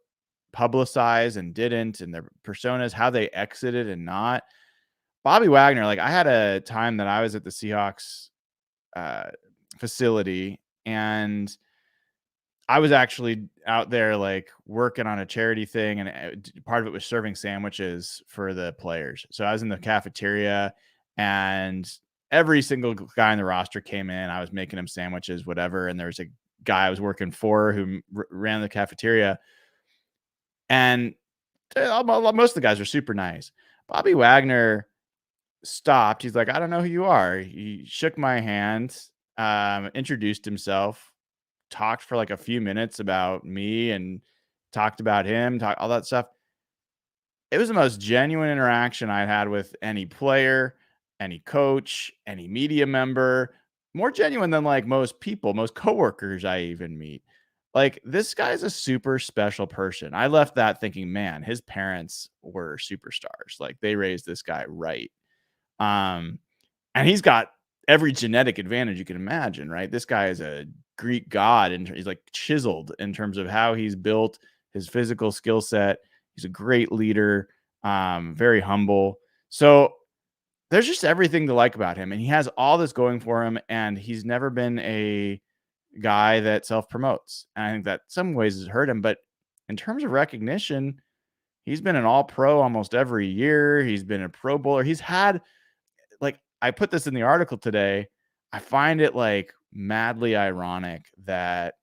[SPEAKER 1] publicize and didn't, and their personas, how they exited and not. Bobby Wagner, I had a time that I was at the Seahawks facility, and I was actually out there working on a charity thing, and part of it was serving sandwiches for the players. So I was in the cafeteria, and every single guy in the roster came in. I was making them sandwiches, whatever. And there was a guy I was working for who ran the cafeteria, and most of the guys were super nice. Bobby Wagner stopped. He's like, I don't know who you are. He shook my hand, introduced himself, talked for a few minutes about me, and talked about him, all that stuff. It was the most genuine interaction I'd had with any player, any coach, any media member. More genuine than most people, most coworkers I even meet. This guy's a super special person. I left that thinking, man, his parents were superstars. They raised this guy right. And he's got every genetic advantage you can imagine, right? This guy is a Greek god, and he's chiseled in terms of how he's built, his physical skill set. He's a great leader, very humble. So there's just everything to like about him, and he has all this going for him, and he's never been a guy that self-promotes. And I think that some ways has hurt him, but in terms of recognition, he's been an all-pro almost every year. He's been a Pro Bowler. He's had, I put this in the article today. I find it madly ironic that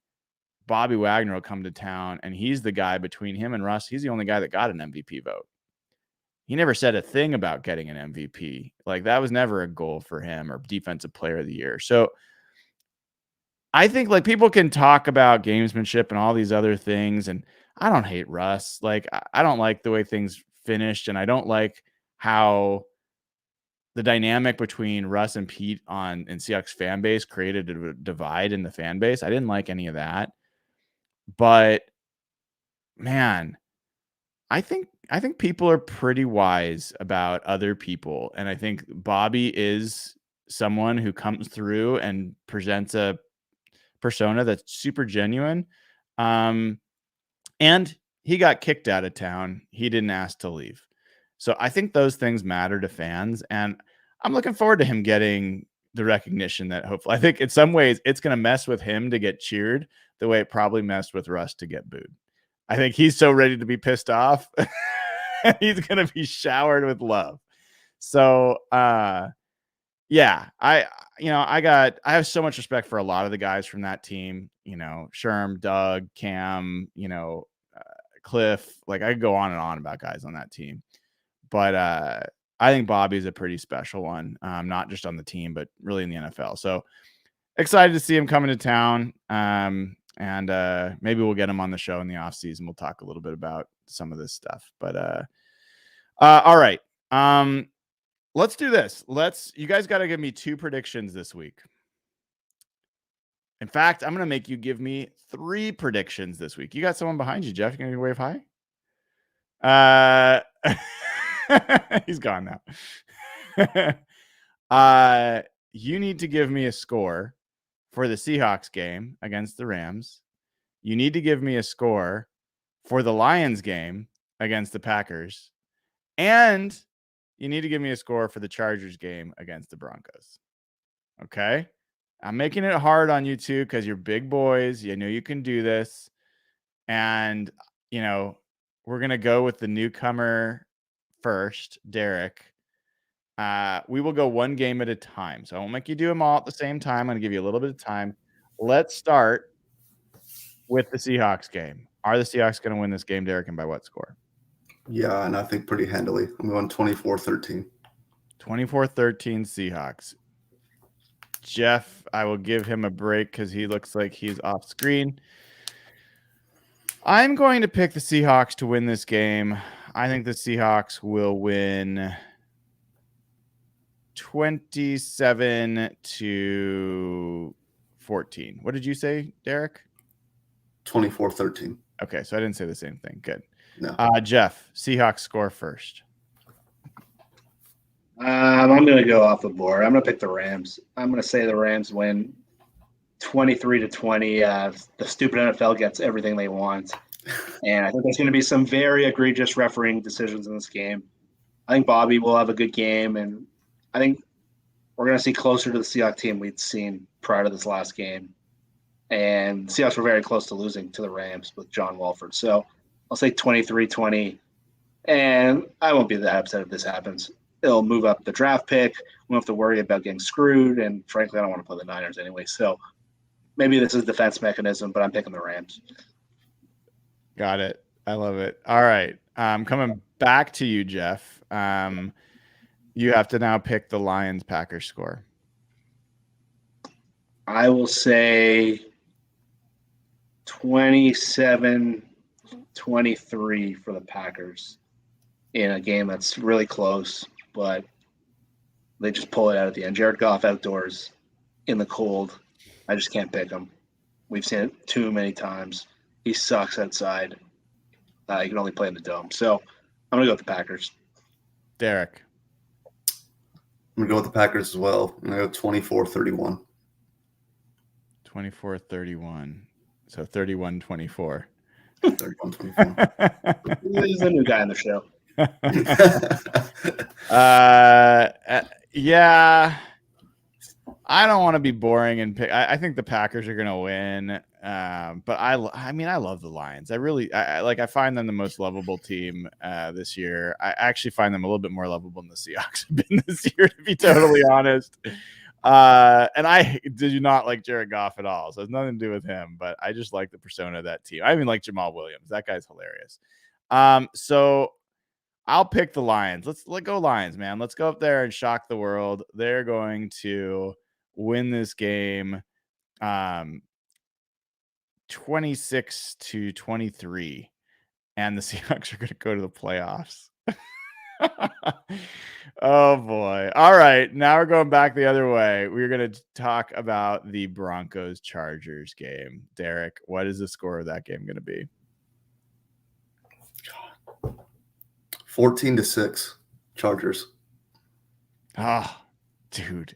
[SPEAKER 1] Bobby Wagner will come to town, and he's the guy between him and Russ. He's the only guy that got an MVP vote. He never said a thing about getting an MVP. That was never a goal for him, or defensive player of the year. So I think people can talk about gamesmanship and all these other things. And I don't hate Russ. I don't like the way things finished, and I don't like how the dynamic between Russ and Pete in Seahawks fan base created a divide in the fan base. I didn't like any of that. But man, I think people are pretty wise about other people. And I think Bobby is someone who comes through and presents a persona that's super genuine. And he got kicked out of town. He didn't ask to leave. So I think those things matter to fans, and I'm looking forward to him getting the recognition that hopefully, I think in some ways it's going to mess with him to get cheered the way it probably messed with Russ to get booed. I think he's so ready to be pissed off. He's going to be showered with love. So, yeah, I have so much respect for a lot of the guys from that team, Sherm, Doug, Cam, Cliff. I could go on and on about guys on that team. But I think Bobby's a pretty special one, not just on the team, but really in the NFL. So excited to see him coming to town. And maybe we'll get him on the show in the offseason. We'll talk a little bit about some of this stuff. But all right. Let's do this. You guys got to give me 2 predictions this week. In fact, I'm going to make you give me 3 predictions this week. You got someone behind you, Jeff. You going to wave hi? He's gone now. You need to give me a score for the Seahawks game against the Rams. You need to give me a score for the Lions game against the Packers. And you need to give me a score for the Chargers game against the Broncos. Okay. I'm making it hard on you two because you're big boys. You know you can do this. And, we're going to go with the newcomer first, Derek. We will go one game at a time. So I won't make you do them all at the same time. I'm going to give you a little bit of time. Let's start with the Seahawks game. Are the Seahawks going to win this game, Derek, and by what score?
[SPEAKER 3] Yeah, and I think pretty handily. I'm going 24-13.
[SPEAKER 1] 24-13 Seahawks. Jeff, I will give him a break because he looks like he's off screen. I'm going to pick the Seahawks to win this game. I think the Seahawks will win 27-14. What did you say, Derek?
[SPEAKER 3] 24-13.
[SPEAKER 1] Okay, so I didn't say the same thing. Good.
[SPEAKER 3] No.
[SPEAKER 1] Jeff, Seahawks score first.
[SPEAKER 2] I'm going to go off the board. I'm going to pick the Rams. I'm going to say the Rams win 23-20. The stupid NFL gets everything they want. And I think there's going to be some very egregious refereeing decisions in this game. I think Bobby will have a good game, and I think we're going to see closer to the Seahawks team we'd seen prior to this last game. And the Seahawks were very close to losing to the Rams with John Wolford. So I'll say 23-20. And I won't be that upset if this happens. It'll move up the draft pick. We don't have to worry about getting screwed. And frankly, I don't want to play the Niners anyway. So maybe this is a defense mechanism, but I'm picking the Rams.
[SPEAKER 1] Got it. I love it. All right. Coming back to you, Jeff. You have to now pick the Lions-Packers score.
[SPEAKER 2] I will say 27-23 for the Packers in a game that's really close, but they just pull it out at the end. Jared Goff outdoors in the cold. I just can't pick him. We've seen it too many times. He sucks outside. He can only play in the dome. So I'm going to go with the Packers.
[SPEAKER 1] Derek.
[SPEAKER 3] I'm going to go with the Packers as well. I'm going to go 24-31.
[SPEAKER 1] 24-31. So 31-24.
[SPEAKER 3] 31-24.
[SPEAKER 2] He's a new guy on the show.
[SPEAKER 1] Yeah. I don't want to be boring and pick. I think the Packers are going to win. But I mean, I love the Lions. I find them the most lovable team this year. I actually find them a little bit more lovable than the Seahawks have been this year, to be totally honest. And I do not like Jared Goff at all. So it's nothing to do with him, but I just like the persona of that team. I even like Jamal Williams. That guy's hilarious. So I'll pick the Lions. Let's go Lions, man. Let's go up there and shock the world. They're going to win this game 26-23, and the Seahawks are going to go to the playoffs. Oh boy. All right, now we're going back the other way. We're going to talk about the Broncos Chargers game. Derek, what is the score of that game going to be?
[SPEAKER 3] 14-6 Chargers.
[SPEAKER 1] Oh, dude.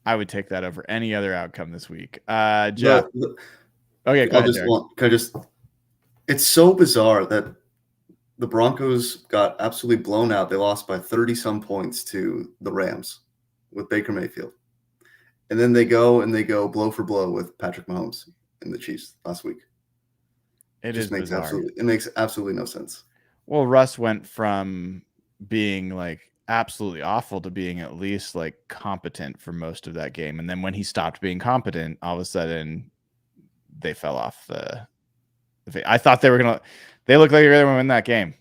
[SPEAKER 1] I would take that over any other outcome this week. Jeff. Okay, go ahead,
[SPEAKER 3] it's so bizarre that the Broncos got absolutely blown out. They lost by 30-some points to the Rams with Baker Mayfield. And then they go blow for blow with Patrick Mahomes and the Chiefs last week.
[SPEAKER 1] It makes
[SPEAKER 3] absolutely no sense.
[SPEAKER 1] Well, Russ went from being like absolutely awful to being at least like competent for most of that game. And then when he stopped being competent, all of a sudden they fell off the I thought they looked like they were going to win that game.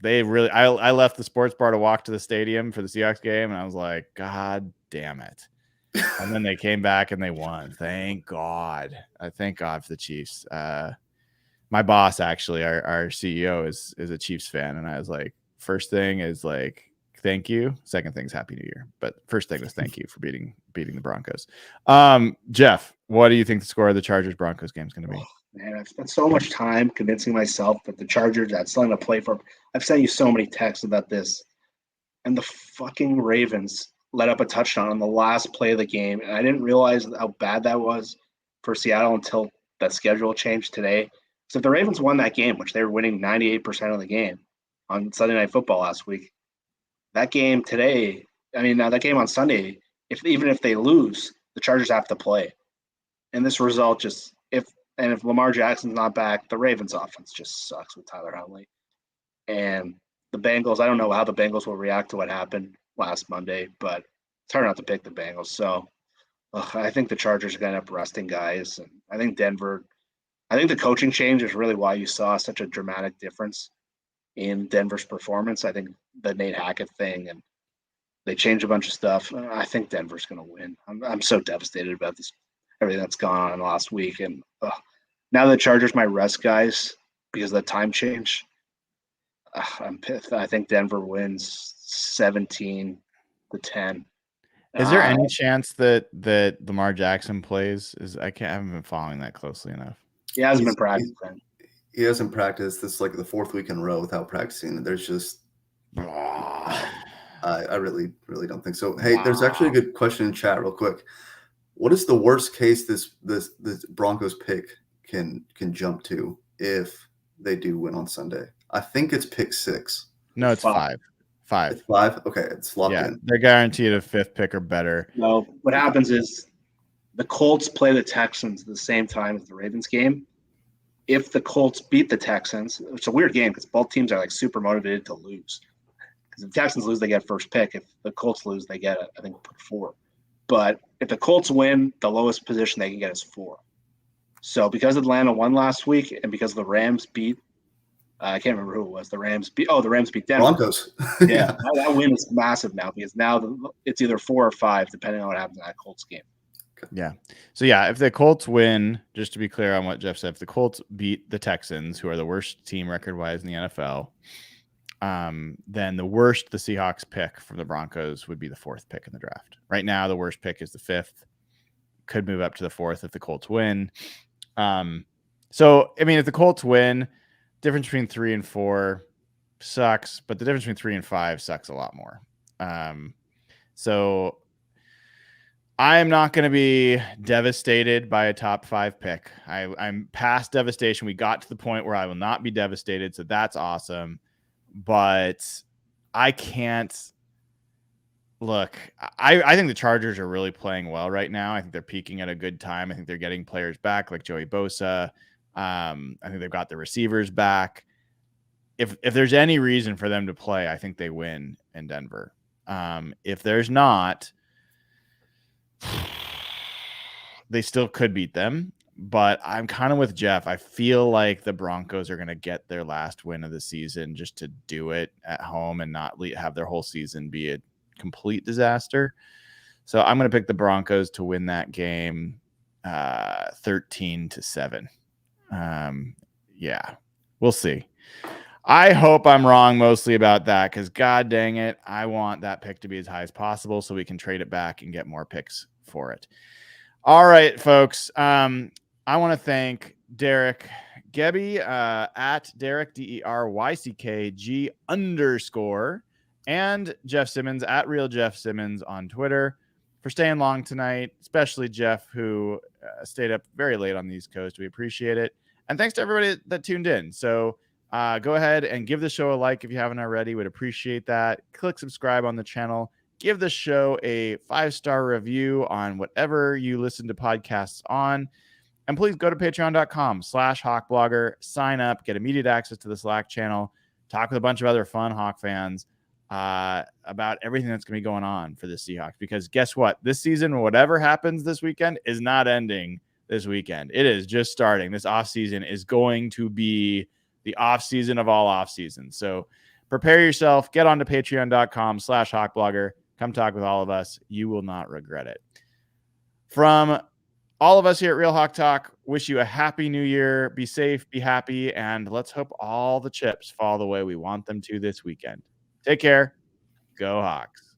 [SPEAKER 1] They really, I left the sports bar to walk to the stadium for the Seahawks game, and I was like, God damn it. And then they came back and they won. Thank God. I thank God for the Chiefs. My boss, actually, our CEO is a Chiefs fan. And I was like, first thing is like, thank you. Second thing is Happy New Year. But first thing was thank you for beating the Broncos. Jeff, what do you think the score of the Chargers Broncos game is going to be?
[SPEAKER 2] Man, I've spent so much time convincing myself that the Chargers had something to play for. I've sent you so many texts about this. And the fucking Ravens let up a touchdown on the last play of the game. And I didn't realize how bad that was for Seattle until that schedule changed today. So if the Ravens won that game, which they were winning 98% of the game on Sunday Night Football last week, that game today, that game on Sunday even if they lose, the Chargers have to play. And this result if Lamar Jackson's not back, the Ravens offense just sucks with Tyler Huntley. And the Bengals, I don't know how the Bengals will react to what happened last Monday, but it's hard not to pick the Bengals. So I think the Chargers are going to end up resting guys. And I think the coaching change is really why you saw such a dramatic difference in Denver's performance. I think the Nate Hackett thing, and they changed a bunch of stuff. I think Denver's going to win. I'm so devastated about this, everything that's gone on last week. And now the Chargers might rest guys because of the time change. I'm pissed. I think Denver wins 17-10.
[SPEAKER 1] Is there any chance that Lamar Jackson plays? I haven't been following that closely enough.
[SPEAKER 2] He hasn't been practicing.
[SPEAKER 3] He hasn't practiced. This is like the fourth week in a row without practicing. There's just I really, really don't think so. Hey, there's actually a good question in chat real quick. What is the worst case this Broncos pick can jump to if they do win on Sunday? I think it's pick 6.
[SPEAKER 1] No, it's 5. 5.
[SPEAKER 3] It's 5? Okay, it's locked in.
[SPEAKER 1] They're guaranteed a 5th pick or better.
[SPEAKER 2] No, what happens is the Colts play the Texans at the same time as the Ravens game. If the Colts beat the Texans, it's a weird game because both teams are like super motivated to lose. Because if the Texans lose, they get first pick. If the Colts lose, they get, I think, 4. But if the Colts win, the lowest position they can get is 4. So because Atlanta won last week and because the Rams beat, I can't remember who it was. The Rams beat Denver.
[SPEAKER 3] Broncos.
[SPEAKER 2] Yeah, that win is massive now because now it's either 4 or 5, depending on what happens in that Colts game.
[SPEAKER 1] Yeah. So, if the Colts win, just to be clear on what Jeff said, if the Colts beat the Texans, who are the worst team record-wise in the NFL, then the worst the Seahawks pick from the Broncos would be the 4th pick in the draft. Right now, the worst pick is the 5th. Could move up to the 4th if the Colts win. So, if the Colts win, difference between 3 and 4 sucks, but the difference between 3 and 5 sucks a lot more. So I'm not going to be devastated by a top 5 pick. I'm past devastation. We got to the point where I will not be devastated, so that's awesome. But I can't look. I think the Chargers are really playing well right now. I think they're peaking at a good time. I think they're getting players back like Joey Bosa. I think they've got the receivers back. If there's any reason for them to play, I think they win in Denver. If there's not, they still could beat them. But I'm kind of with Jeff. I feel like the Broncos are going to get their last win of the season just to do it at home and not have their whole season be a complete disaster. So I'm going to pick the Broncos to win that game 13-7. We'll see. I hope I'm wrong mostly about that because god dang it, I want that pick to be as high as possible so we can trade it back and get more picks for it. All right, folks. I want to thank Derek Gebby at Derek DERYCKG_ and Jeff Simmons at Real Jeff Simmons on Twitter for staying long tonight, especially Jeff, who stayed up very late on the East Coast. We appreciate it. And thanks to everybody that tuned in. So go ahead and give the show a like if you haven't already. Would appreciate that. Click subscribe on the channel. Give the show a 5-star review on whatever you listen to podcasts on. And please go to patreon.com/hawkblogger, sign up, get immediate access to the Slack channel, talk with a bunch of other fun Hawk fans about everything that's going to be going on for the Seahawks. Because guess what? This season, whatever happens this weekend, is not ending this weekend. It is just starting. This offseason is going to be the offseason of all offseasons. So prepare yourself. Get onto patreon.com/hawkblogger. Come talk with all of us. You will not regret it. From all of us here at Real Hawk Talk, wish you a happy new year. Be safe, be happy, and let's hope all the chips fall the way we want them to this weekend. Take care. Go Hawks.